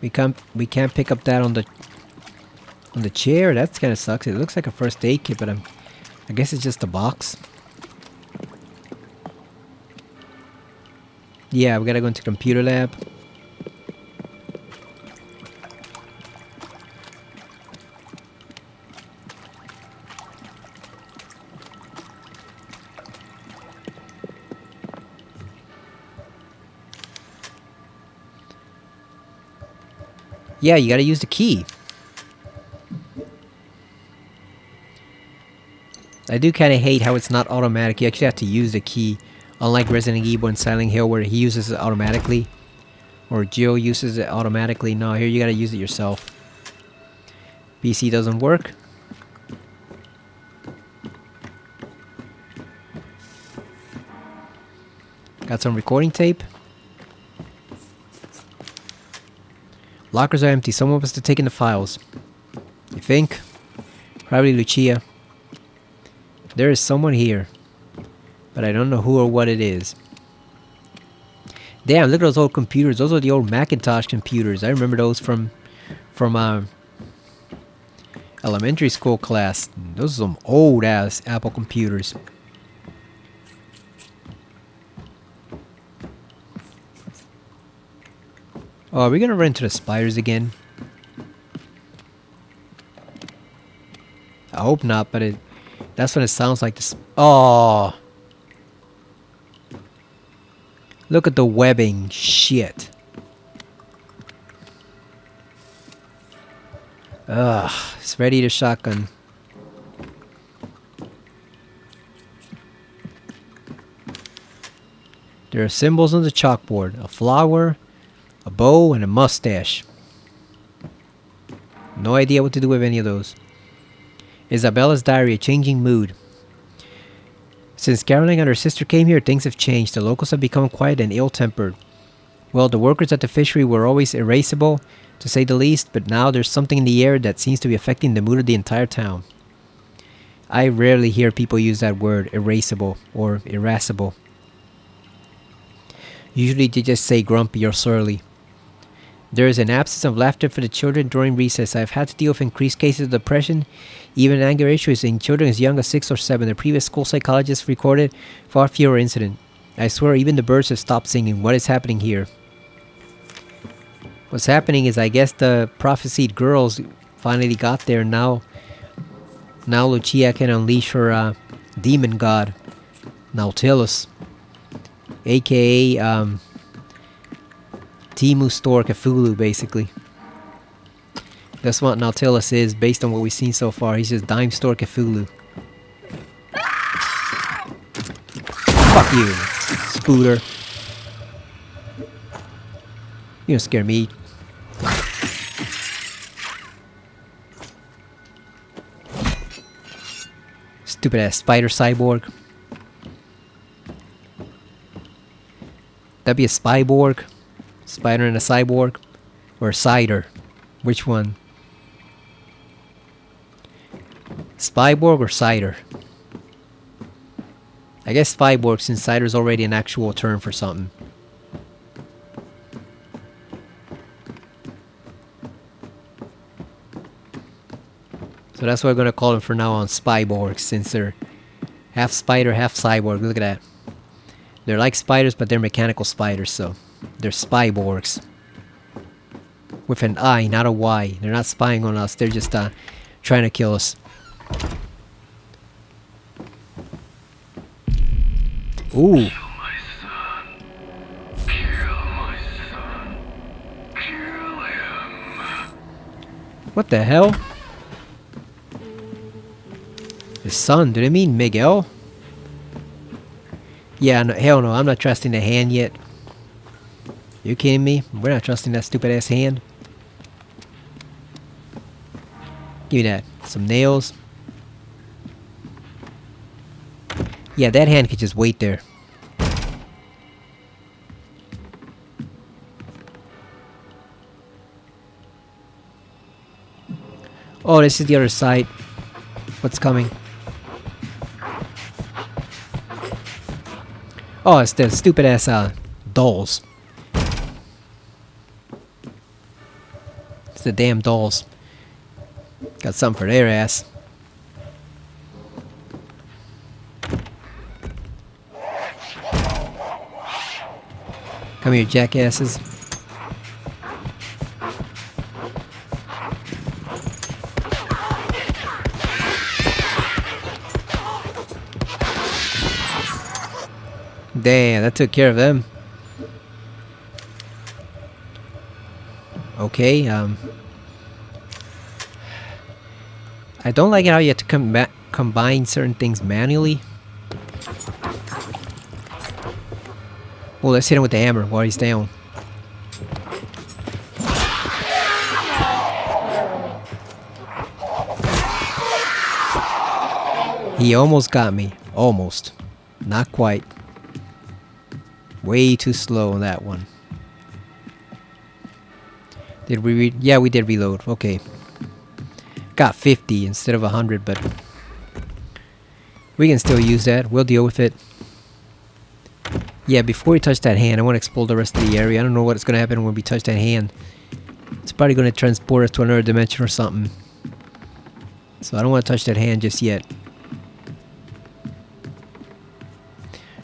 We can't pick up that on the chair. That kind of sucks. It looks like a first aid kit, but I guess it's just a box. Yeah, we gotta go into computer lab. Yeah, you gotta use the key. I do kind of hate how it's not automatic. You actually have to use the key. Unlike Resident Evil and Silent Hill where he uses it automatically. Or Jill uses it automatically. No, here you gotta use it yourself. PC doesn't work. Got some recording tape. Lockers are empty. Someone must have taken the files. You think? Probably Lucia. There is someone here. But I don't know who or what it is. Damn, look at those old computers. Those are the old Macintosh computers. I remember those from elementary school class. Those are some old ass Apple computers. Oh, are we gonna run into the spiders again? I hope not, but that's what it sounds like. Oh! Look at the webbing. Shit. Ugh. It's ready to shotgun. There are symbols on the chalkboard. A flower, a bow, and a mustache. No idea what to do with any of those. Isabella's diary, a changing mood. Since Caroline and her sister came here, things have changed. The locals have become quiet and ill-tempered. Well, the workers at the fishery were always irascible, to say the least, but now there's something in the air that seems to be affecting the mood of the entire town. I rarely hear people use that word, irascible, or irascible. Usually they just say grumpy or surly. There is an absence of laughter for the children during recess. I've had to deal with increased cases of depression, even anger issues in children as young as 6 or 7. The previous school psychologist recorded far fewer incidents. I swear even the birds have stopped singing. What is happening here? What's happening is I guess the prophesied girls finally got there. Now Lucia can unleash her demon god, Nautilus, aka Timu Store Cthulhu, basically. That's what Nautilus is, based on what we've seen so far. He's just Dime Store Cthulhu. Fuck you, Spooter. You don't scare me. Stupid ass spider cyborg. That'd be a spyborg. Spider and a cyborg. Or a cider. Which one? Spyborg or cider? I guess spyborg, since cider's already an actual term for something. So that's what we're gonna call them for now on, spyborgs, since they're half spider, half cyborg. Look at that. They're like spiders, but they're mechanical spiders, so they're spyborgs. With an I, not a Y. They're not spying on us, they're just trying to kill us. Ooh. What the hell? His son, do they mean Miguel? Yeah, no, hell no, I'm not trusting the hand yet. You kidding me? We're not trusting that stupid ass hand. Give me that. Some nails. Yeah, that hand could just wait there. Oh, this is the other side. What's coming? Oh, it's the stupid ass dolls. It's the damn dolls. Got something for their ass. Come here, jackasses. Damn, that took care of them. Okay, I don't like how you have to combine certain things manually. Well, let's hit him with the hammer while he's down. He almost got me. Almost. Not quite. Way too slow on that one. Did we yeah, we did reload. Okay. Got 50 instead of 100, but we can still use that. We'll deal with it. Yeah, before we touch that hand, I want to explore the rest of the area. I don't know what's going to happen when we touch that hand. It's probably going to transport us to another dimension or something. So I don't want to touch that hand just yet.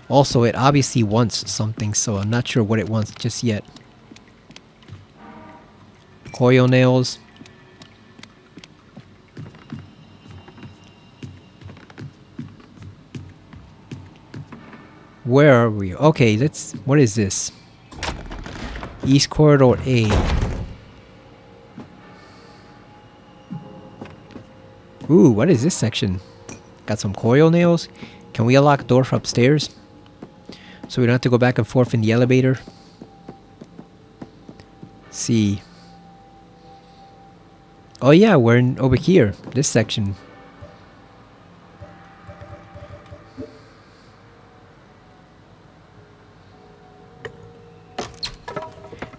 Also, it obviously wants something, so I'm not sure what it wants just yet. Coil nails. Where are we? Okay, let's... What is this? East Corridor A. Ooh, what is this section? Got some coil nails. Can we unlock door for upstairs? So we don't have to go back and forth in the elevator. See. Oh yeah, we're in over here. This section.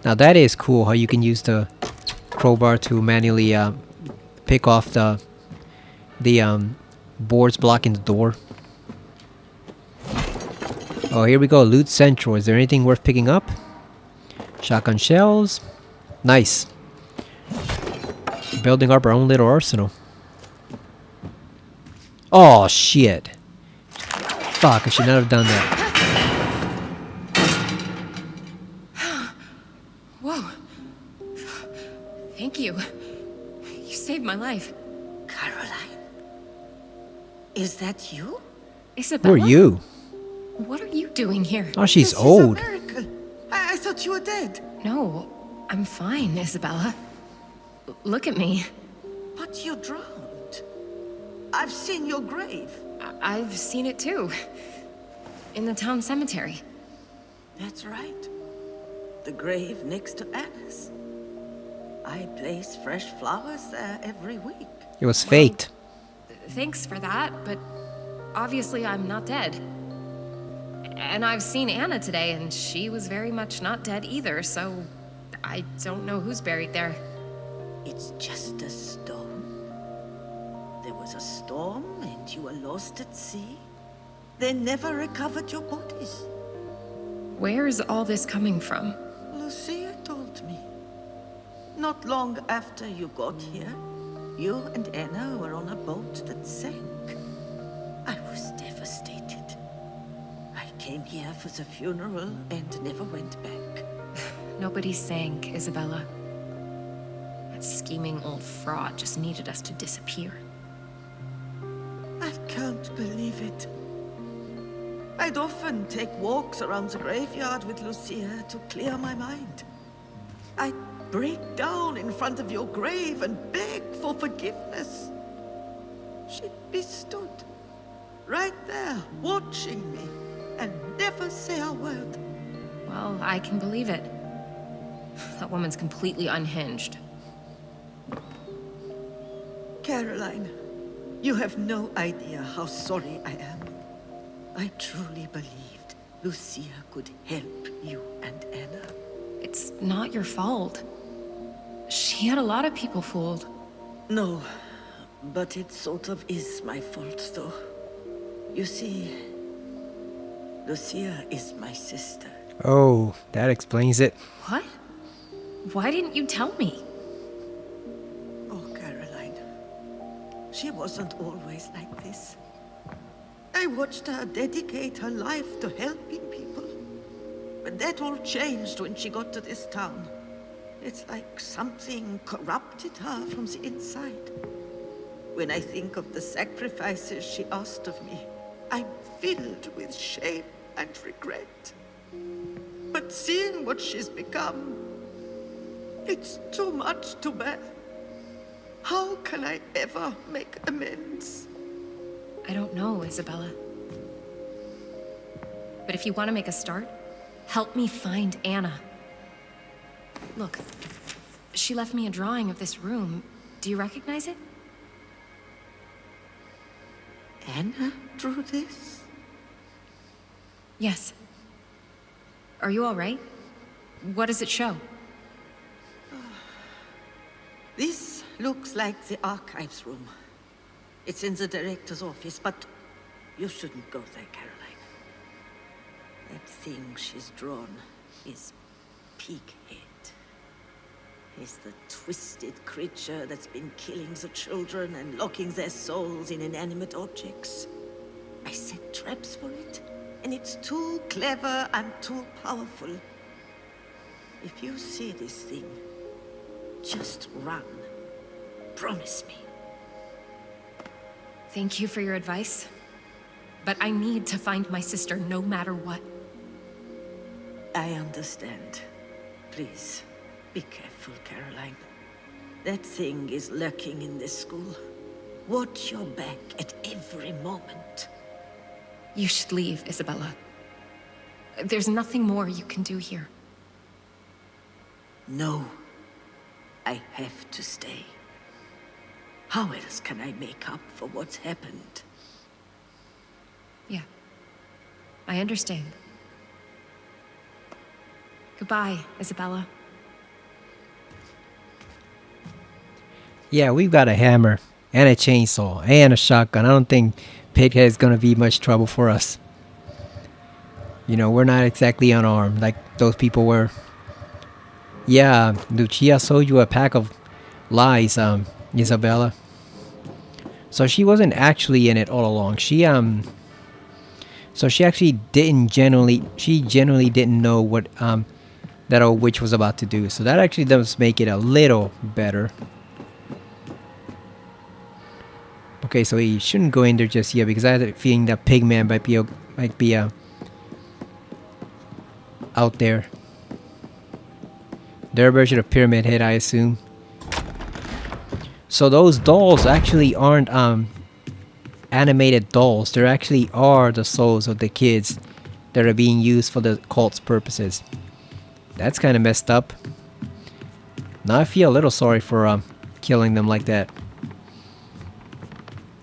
Now that is cool how you can use the crowbar to manually pick off the boards blocking the door. Oh, here we go. Loot Central. Is there anything worth picking up? Shotgun shells. Nice. Building up our own little arsenal. Oh, shit. Fuck, I should not have done that. Whoa. Thank you. You saved my life. Caroline? Is that you? Isabella? Who are you? What are you doing here? Oh, she's This old. is a miracle. I thought you were dead. No, I'm fine, Isabella. Look at me. But you drowned. I've seen your grave. I've seen it too. In the town cemetery. That's right. The grave next to Anna's. I place fresh flowers there every week. It was faked. Thanks for that, but obviously I'm not dead. And I've seen Anna today, and she was very much not dead either, so I don't know who's buried there. It's just a stone. There was a storm and you were lost at sea. They never recovered your bodies. Where is all this coming from? Lucia told me. Not long after you got here, you and Anna were on a boat that sank. I was devastated. I came here for the funeral and never went back. Nobody sank, Isabella. That scheming old fraud just needed us to disappear. I can't believe it. I'd often take walks around the graveyard with Lucia to clear my mind. I'd break down in front of your grave and beg for forgiveness. She'd be stood right there, watching me, and never say a word. Well, I can believe it. That woman's completely unhinged. Caroline, you have no idea how sorry I am. I truly believed Lucia could help you and Anna. It's not your fault. She had a lot of people fooled. No, but it sort of is my fault, though. You see, Lucia is my sister. Oh, that explains it. What? Why didn't you tell me? Oh, Caroline. She wasn't always like this. I watched her dedicate her life to helping people. But that all changed when she got to this town. It's like something corrupted her from the inside. When I think of the sacrifices she asked of me, I'm filled with shame and regret. But seeing what she's become, it's too much to bear. How can I ever make amends? I don't know, Isabella. But if you want to make a start, help me find Anna. Look, she left me a drawing of this room. Do you recognize it? Anna drew this? Yes. Are you all right? What does it show? This looks like the archives room. It's in the director's office, but you shouldn't go there, Caroline. That thing she's drawn is Pighead. He's the twisted creature that's been killing the children and locking their souls in inanimate objects. I set traps for it, and it's too clever and too powerful. If you see this thing, just run. Promise me. Thank you for your advice. But I need to find my sister no matter what. I understand. Please, be careful, Caroline. That thing is lurking in this school. Watch your back at every moment. You should leave, Isabella. There's nothing more you can do here. No. I have to stay. How else can I make up for what's happened? Yeah. I understand. Goodbye, Isabella. Yeah, we've got a hammer and a chainsaw and a shotgun. I don't think Pighead is gonna be much trouble for us. You know, we're not exactly unarmed like those people were. Yeah, Lucia sold you a pack of lies, Isabella. So she wasn't actually in it all along. So she actually genuinely didn't know what that old witch was about to do. So that actually does make it a little better. Okay, so he shouldn't go in there just yet because I had a feeling that Pigman might be out there. Their version of Pyramid Head, I assume. So those dolls actually aren't animated dolls. They actually are the souls of the kids that are being used for the cult's purposes. That's kind of messed up. Now I feel a little sorry for killing them like that.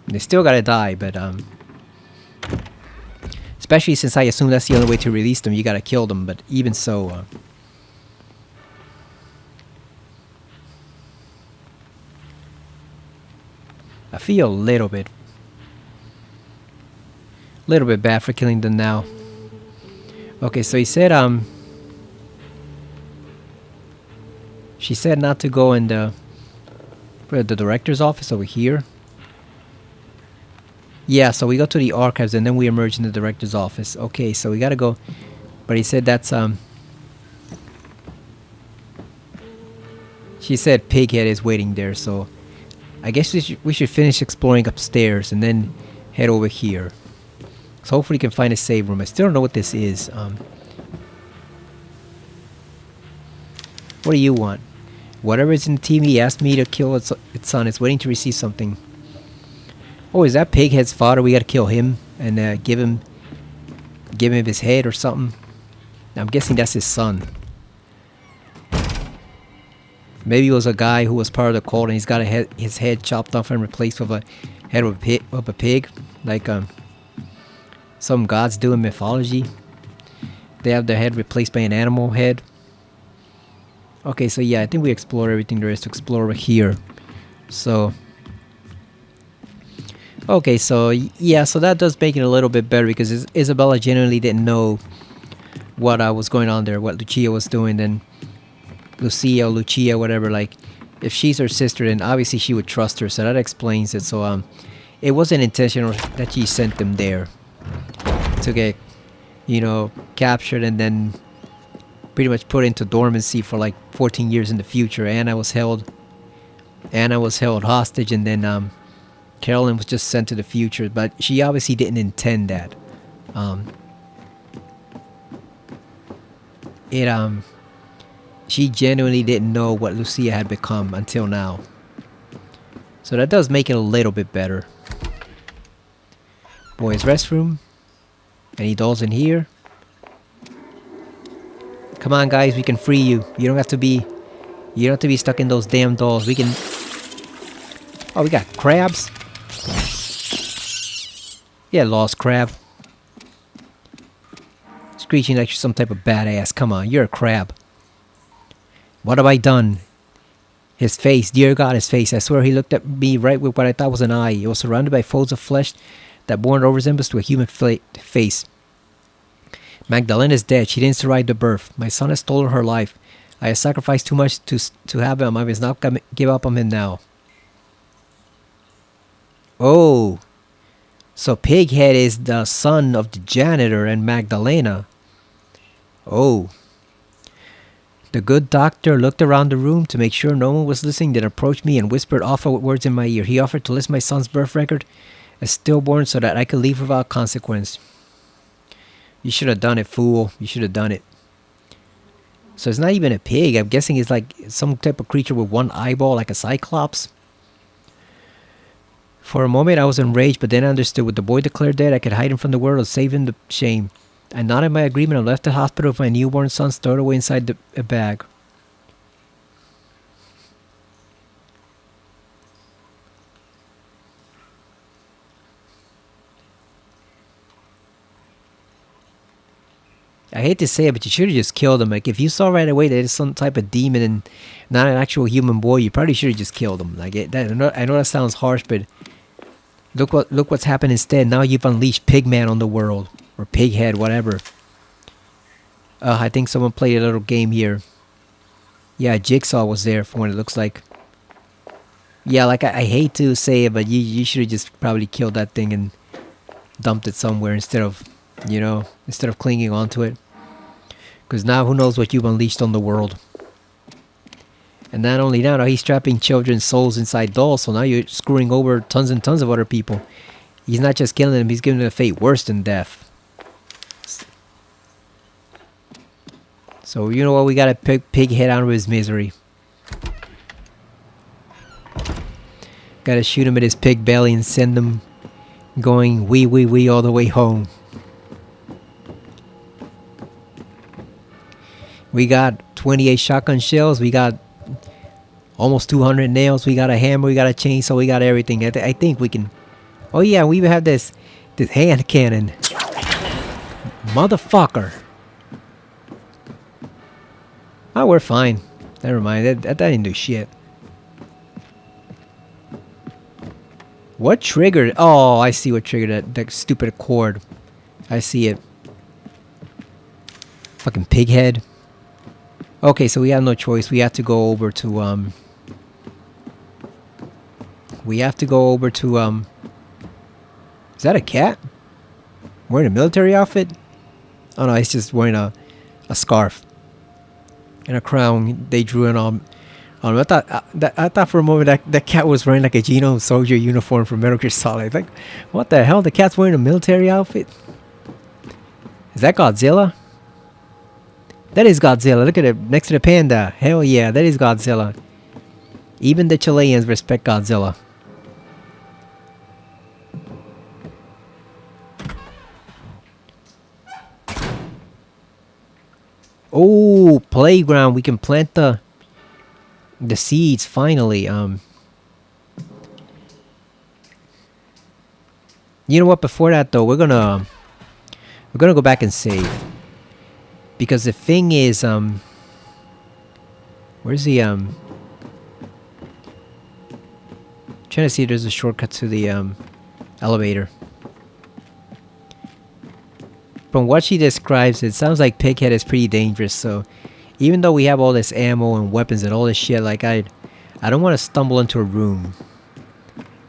They still gotta die, but especially since I assume that's the only way to release them. You gotta kill them, but even so. I feel a little bit bad for killing them now. Okay, so he said she said not to go in the director's office over here. Yeah, so we go to the archives and then we emerge in the director's office. Okay, so we gotta go, but he said that's she said Pighead is waiting there, so I guess we should finish exploring upstairs and then head over here. So hopefully we can find a save room. I still don't know what this is. What do you want? Whatever is in the team he asked me to kill its son. It's waiting to receive something. Oh, is that Pighead's father? We gotta kill him and give him his head or something. I'm guessing that's his son. Maybe it was a guy who was part of the cult and he's got his head chopped off and replaced with a head of a pig, like some gods do in mythology. They have their head replaced by an animal head. Okay, so yeah, I think we explored everything there is to explore here. So, okay, so yeah, so that does make it a little bit better because Isabella genuinely didn't know what was going on there, what Lucia was doing. Then Lucia, whatever. Like, if she's her sister, then obviously she would trust her. So that explains it. So it wasn't intentional that she sent them there to get, captured and then pretty much put into dormancy for like 14 years in the future. Anna was held hostage, and then Carolyn was just sent to the future. But she obviously didn't intend that. She genuinely didn't know what Lucia had become until now. So that does make it a little bit better. Boys' restroom. Any dolls in here? Come on, guys, we can free you. You don't have to be stuck in those damn dolls. We can. Oh, we got crabs. Yeah, lost crab. Screeching like you're some type of badass. Come on, you're a crab. What have I done? His face, dear God, his face. I swear he looked at me right with what I thought was an eye. It was surrounded by folds of flesh that bore no resemblance to a human face. Magdalena is dead. She didn't survive the birth. My son has stolen her life. I have sacrificed too much to have him. I must not give up on him now. Oh. So Pighead is the son of the janitor and Magdalena. Oh. The good doctor looked around the room to make sure no one was listening, then approached me and whispered awful words in my ear. He offered to list my son's birth record as stillborn so that I could leave without consequence. You should have done it, fool. You should have done it. So it's not even a pig. I'm guessing it's like some type of creature with one eyeball, like a cyclops. For a moment I was enraged, but then I understood. With the boy declared dead, I could hide him from the world and save him the shame. I nodded my agreement and left the hospital with my newborn son stowed away inside a bag. I hate to say it, but you should have just killed him. Like, if you saw right away that it's some type of demon and not an actual human boy, you probably should have just killed him. Like, I know that sounds harsh, but look what's happened instead. Now you've unleashed Pigman on the world. Or Pighead, whatever. I think someone played a little game here. Yeah, Jigsaw was there for what it looks like. Yeah, like, I hate to say it, but you should have just probably killed that thing and dumped it somewhere instead of clinging onto it. Because now who knows what you've unleashed on the world. And not only that, now he's trapping children's souls inside dolls, so now you're screwing over tons and tons of other people. He's not just killing them, he's giving them a fate worse than death. So you know what, we gotta pig head out of his misery. Gotta shoot him at his pig belly and send him going wee all the way home. We got 28 shotgun shells. We got almost 200 nails. We got a hammer. We got a chainsaw. We got everything. I think we can. Oh yeah, we even have this hand cannon. Motherfucker. Oh, we're fine. Never mind. That didn't do shit. What triggered? Oh, I see what triggered that stupid cord. I see it. Fucking pighead. Okay, so we have no choice. We have to go over to is that a cat? Wearing a military outfit? Oh no, he's just wearing a scarf and a crown they drew in on. I thought for a moment that cat was wearing like a Genome soldier uniform from Metal Gear Solid. Like, what the hell? The cat's wearing a military outfit? Is that Godzilla? That is Godzilla. Look at it next to the panda. Hell yeah, that is Godzilla. Even the Chileans respect Godzilla. Oh, playground. We can plant the The seeds, finally. You know what? Before that, though, we're gonna go back and save, because the thing is, where's the trying to see if there's a shortcut to the elevator. From what she describes, it sounds like Pighead is pretty dangerous. So even though we have all this ammo and weapons and all this shit, like I don't want to stumble into a room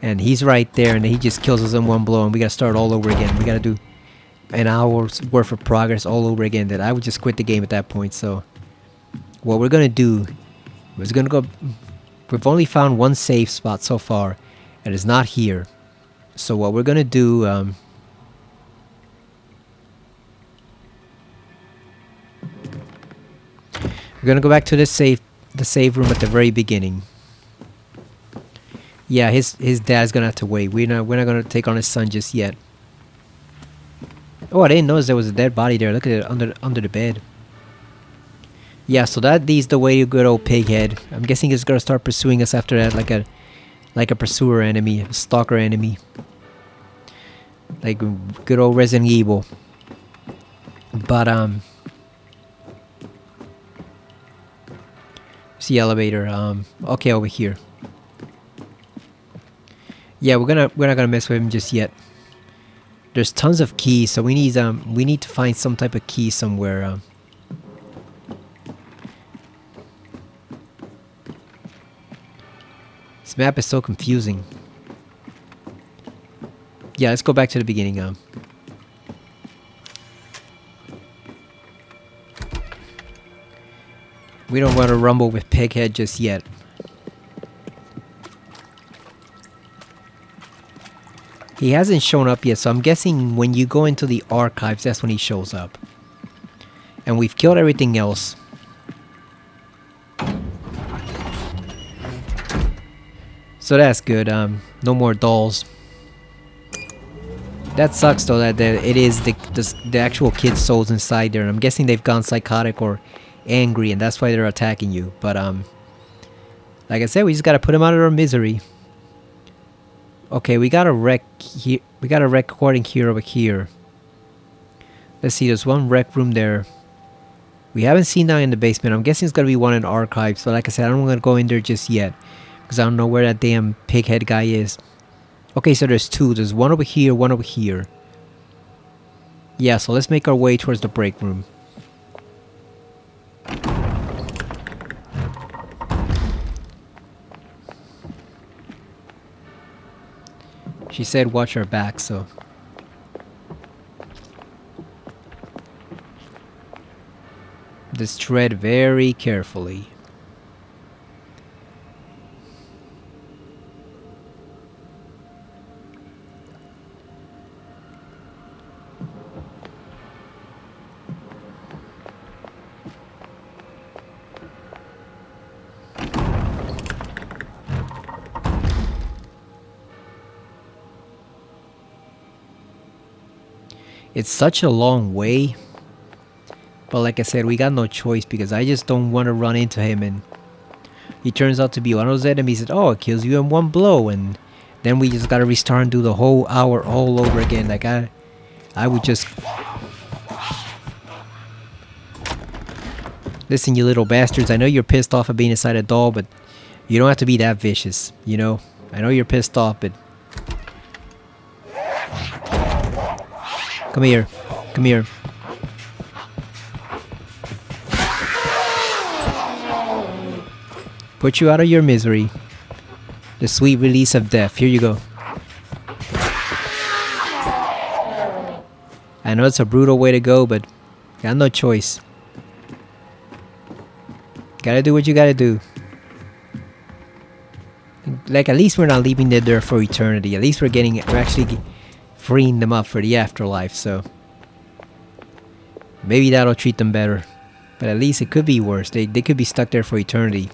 and he's right there and he just kills us in one blow and we gotta start all over again. We gotta do an hour's worth of progress all over again. That I would just quit the game at that point. So what we're gonna do is gonna go. We've only found one safe spot so far, and it's not here. So what we're gonna do, we're gonna go back to the save room at the very beginning. Yeah, his dad's gonna have to wait. We're not gonna take on his son just yet. Oh, I didn't notice there was a dead body there. Look at it under the bed. Yeah, so that leads the way to good old Pighead. I'm guessing he's gonna start pursuing us after that, like a pursuer enemy, a stalker enemy, like good old Resident Evil. But see elevator. Okay, over here. Yeah, we're not gonna mess with him just yet. There's tons of keys, so we need to find some type of key somewhere. This map is so confusing. Yeah, let's go back to the beginning. We don't want to rumble with Pighead just yet. He hasn't shown up yet, so I'm guessing when you go into the archives, that's when he shows up. And we've killed everything else. So that's good. No more dolls. That sucks though, that it is the actual kids' souls inside there. And I'm guessing they've gone psychotic or angry, and that's why they're attacking you. But like I said, we just gotta put them out of their misery. Okay, we got a wreck here. We got a wreck recording here over here. Let's see. There's one wreck room there. We haven't seen that in the basement. I'm guessing it's gonna be one in archives. So like I said, I don't want to go in there just yet, because I don't know where that damn Pighead guy is. Okay, so there's two. There's one over here, one over here. Yeah, so let's make our way towards the break room. She said watch our back, so... Just tread very carefully. It's such a long way, but like I said, we got no choice because I just don't want to run into him and he turns out to be one of those enemies that, oh, it kills you in one blow, and then we just gotta restart and do the whole hour all over again. Like I would just... Listen, you little bastards, I know you're pissed off at being inside a doll, but you don't have to be that vicious, you know? I know you're pissed off, but... Come here. Come here. Put you out of your misery. The sweet release of death. Here you go. I know it's a brutal way to go, but got no choice. Gotta do what you gotta do. Like, at least we're not leaving them there for eternity. At least we're actually freeing them up for the afterlife, so maybe that'll treat them better. But at least it could be worse. They could be stuck there for eternity.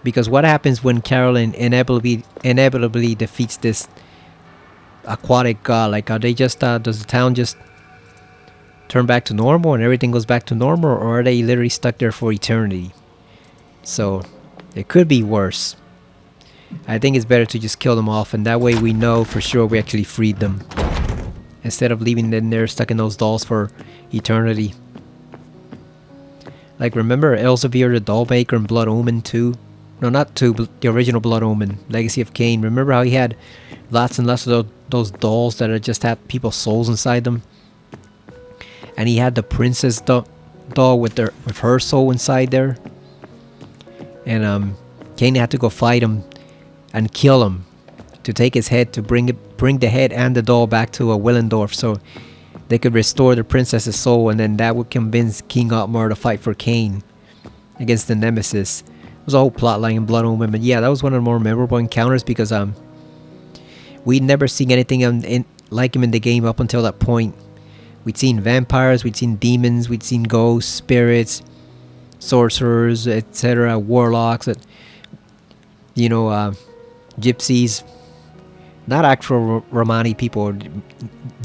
Because what happens when Carolyn inevitably defeats this aquatic god? Like, are they just does the town just turn back to normal and everything goes back to normal, or are they literally stuck there for eternity? So it could be worse. I think it's better to just kill them off, and that way we know for sure we actually freed them. Instead of leaving them there stuck in those dolls for eternity. Like, remember Elsevier the doll maker in Blood Omen 2? No, not 2, but the original Blood Omen, Legacy of Kain. Remember how he had lots and lots of those dolls that just had people's souls inside them? And he had the princess doll with her soul inside there. And Kain had to go fight him and kill him to take his head, to bring the head and the doll back to a Willendorf so they could restore the princess's soul, and then that would convince King Otmar to fight for Kain against the Nemesis. It was a whole plotline in Blood Omen, but yeah, that was one of the more memorable encounters because we'd never seen anything like him in the game up until that point. We'd seen vampires, we'd seen demons, we'd seen ghosts, spirits, sorcerers, etc., warlocks, gypsies, not actual Romani people,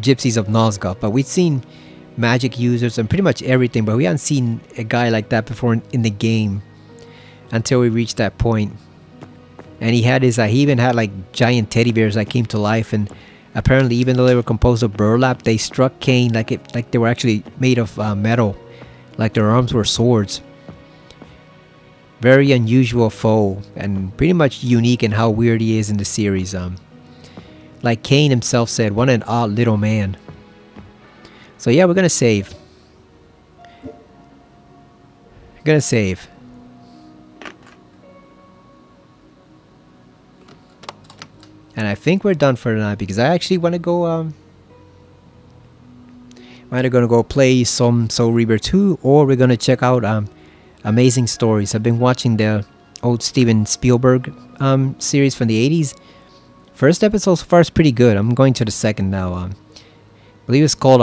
gypsies of Nosgoth, but we'd seen magic users and pretty much everything, but we hadn't seen a guy like that before in the game until we reached that point. And he even had like giant teddy bears that came to life, and apparently even though they were composed of burlap, they struck Kain like they were actually made of metal, like their arms were swords. Very unusual foe, and pretty much unique in how weird he is in the series. Like Kain himself said, what an odd little man. So yeah, we're gonna save. And I think we're done for tonight because I actually want to go. I'm either gonna go play some Soul Reaver 2, or we're gonna check out Amazing Stories. I've been watching the old Steven Spielberg series from the 80s. First episode so far is pretty good. I'm going to the second now. I believe it's called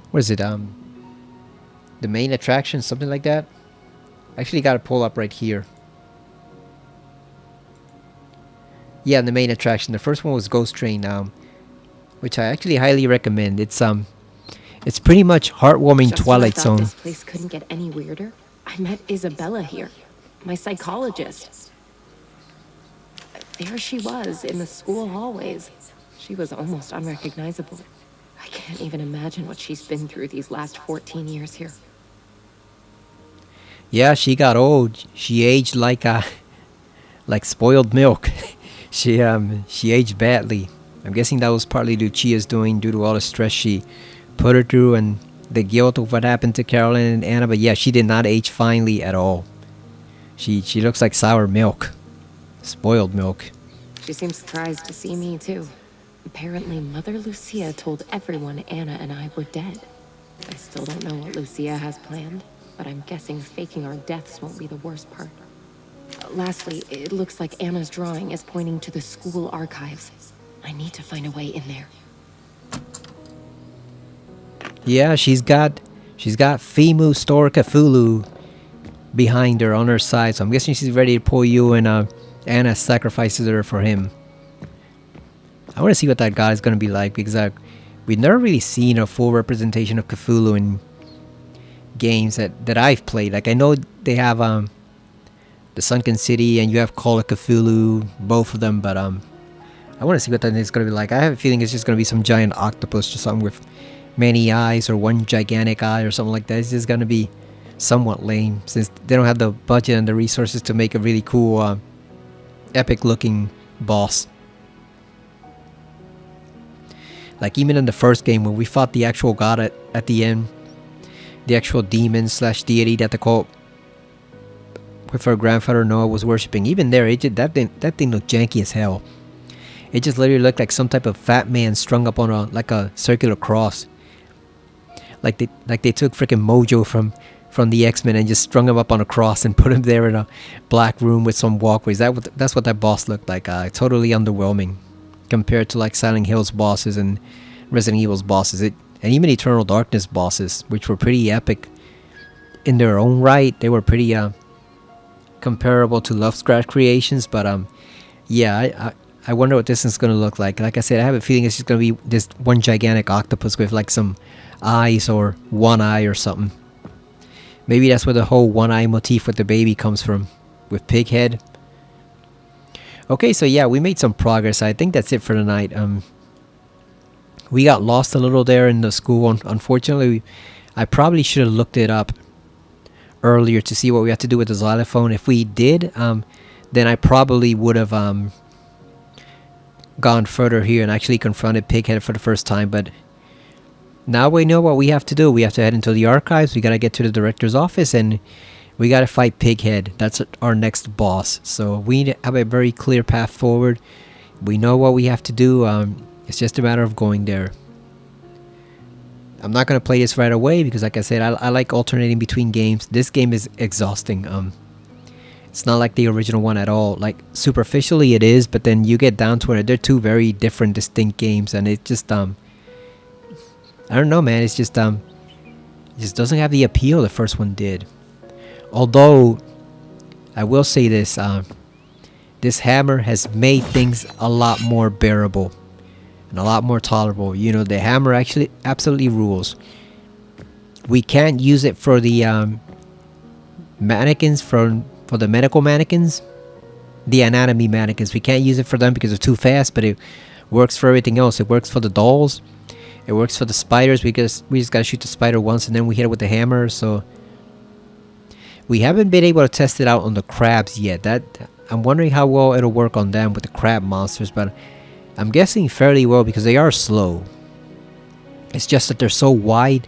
what is it? The Main Attraction, something like that. Actually got to pull up right here. Yeah, The Main Attraction. The first one was Ghost Train, which I actually highly recommend. It's pretty much heartwarming Just Twilight when I thought Zone. this place couldn't get any weirder, I met Isabella here, my psychologist. There she was in the school hallways. She was almost unrecognizable. I can't even imagine what she's been through these last 14 years here. Yeah, she got old. She aged like spoiled milk. she aged badly. I'm guessing that was partly Lucia's doing due to all the stress she put her through and the guilt of what happened to Carolyn and Anna. But yeah, she did not age finely at all. She looks like sour milk. Spoiled milk. She seemed surprised to see me, too. Apparently, Mother Lucia told everyone Anna and I were dead. I still don't know what Lucia has planned, but I'm guessing faking our deaths won't be the worst part. Lastly, it looks like Anna's drawing is pointing to the school archives. I need to find a way in there. Yeah, she's got Fimu Stor Cthulhu behind her on her side, so I'm guessing she's ready to pull you, and Anna sacrifices her for him. I want to see what that god is going to be like, because we've never really seen a full representation of Cthulhu in games that I've played. Like, I know they have the Sunken City and you have Call of Cthulhu, both of them, but I want to see what that is going to be like. I have a feeling it's just going to be some giant octopus or something with many eyes, or one gigantic eye or something like that. It's just going to be somewhat lame since they don't have the budget and the resources to make a really cool epic looking boss. Like, even in the first game when we fought the actual god at the end, the actual demon / deity that the cult with our grandfather Noah was worshipping, even there that thing looked janky as hell. It just literally looked like some type of fat man strung up on a circular cross. Like they took freaking Mojo from the X-Men and just strung him up on a cross and put him there in a black room with some walkways. That's what that boss looked like. Totally underwhelming compared to like Silent Hill's bosses and Resident Evil's bosses, and even Eternal Darkness bosses, which were pretty epic in their own right. They were pretty comparable to Lovecraft creations, but yeah, I wonder what this is going to look like. Like I said, I have a feeling it's just going to be this one gigantic octopus with like some eyes or one eye or something. Maybe that's where the whole one eye motif with the baby comes from, with pig head. Okay, so yeah, we made some progress. I think that's it for tonight. We got lost a little there in the school. Unfortunately, I probably should have looked it up earlier to see what we had to do with the xylophone. If we did, then I probably would have gone further here and actually confronted Pighead for the first time. But now we know what we have to do. We have to head into the archives. We gotta get to the director's office and we gotta fight Pighead. That's our next boss. So we need to have a very clear path forward. We know what we have to do. It's just a matter of going there. I'm not gonna play this right away because, like I said, I like alternating between games. This game is exhausting. It's not like the original one at all. Like, superficially it is, but then you get down to it. They're two very different, distinct games, and it just I don't know, man. It's just it just doesn't have the appeal the first one did. Although I will say this, this hammer has made things a lot more bearable and a lot more tolerable. You know, the hammer actually absolutely rules. We can't use it for the mannequins, for the medical mannequins, the anatomy mannequins. We can't use it for them because they're too fast, but it works for everything else. It works for the dolls. It works for the spiders because we just gotta shoot the spider once and then we hit it with the hammer. So we haven't been able to test it out on the crabs yet. That I'm wondering how well it'll work on them with the crab monsters, but I'm guessing fairly well because they are slow. It's just that they're so wide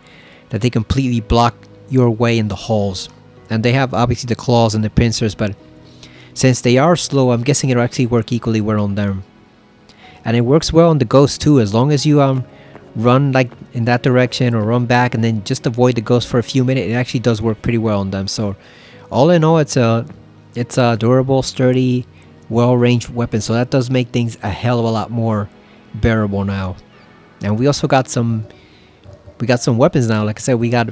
that they completely block your way in the halls. And they have obviously the claws and the pincers, but since they are slow, I'm guessing it'll actually work equally well on them. And it works well on the ghosts too, as long as you run like in that direction or run back and then just avoid the ghost for a few minutes. It actually does work pretty well on them. So all in all, it's a durable, sturdy, well-ranged weapon. So that does make things a hell of a lot more bearable now. And we also got some weapons now. Like I said, we got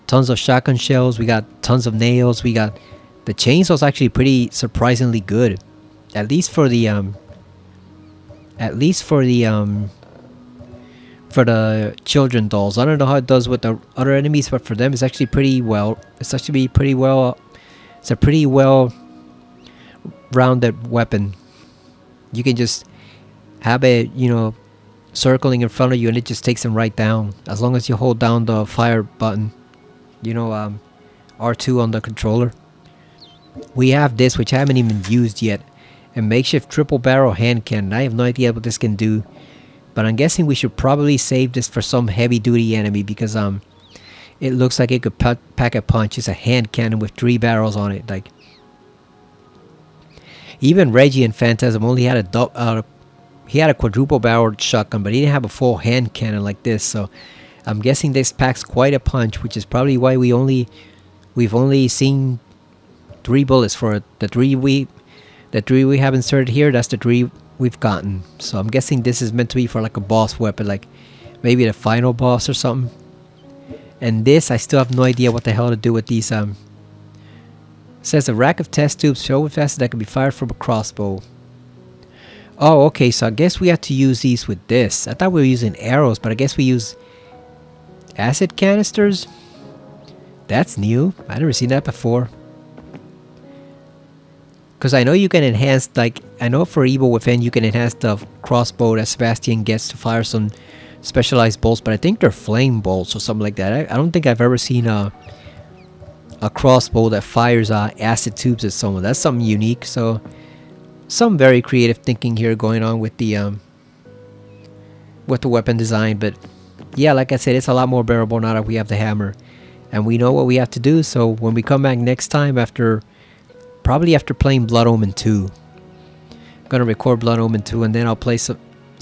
tons of shotgun shells, we got tons of nails, we got the chainsaw's actually pretty surprisingly good. At least for the children dolls. I don't know how it does with the other enemies, but for them it's actually pretty well. It's a pretty well rounded weapon. You can just have it, circling in front of you and it just takes them right down. As long as you hold down the fire button. R2 on the controller. We have this, which I haven't even used yet. A makeshift triple barrel hand cannon. I have no idea what this can do. But I'm guessing we should probably save this for some heavy duty enemy because it looks like it could pack a punch. It's a hand cannon with 3 barrels on it. Like, even Reggie and Phantasm only had he had a quadruple barreled shotgun, but he didn't have a full hand cannon like this. So I'm guessing this packs quite a punch, which is probably why we've only seen 3 bullets for it. The three we have inserted here, that's the 3 we've gotten. So I'm guessing this is meant to be for like a boss weapon, like maybe the final boss or something. And this, I still have no idea what the hell to do with these. It says a rack of test tubes filled with acid that can be fired from a crossbow. Oh, okay, so I guess we have to use these with this. I thought we were using arrows, but I guess we use acid canisters? That's new. I've never seen that before. Because I know you can enhance, like, I know for Evil Within you can enhance the crossbow that Sebastian gets to fire some specialized bolts, but I think they're flame bolts or something like that. I don't think I've ever seen a crossbow that fires acid tubes at someone. That's something unique. So some very creative thinking here going on with the weapon design. But yeah, like I said, it's a lot more bearable now that we have the hammer and we know what we have to do. So when we come back next time, probably after playing Blood Omen 2, I'm gonna record Blood Omen 2 and then I'll play some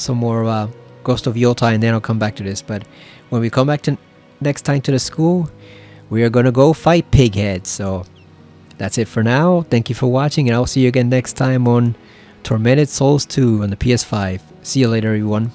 more Ghost of Yota and then I'll come back to this. But when we come back to next time to the school, we are gonna go fight Pighead. So that's it for now. Thank you for watching and I'll see you again next time on Tormented Souls 2 on the PS5. See you later, everyone.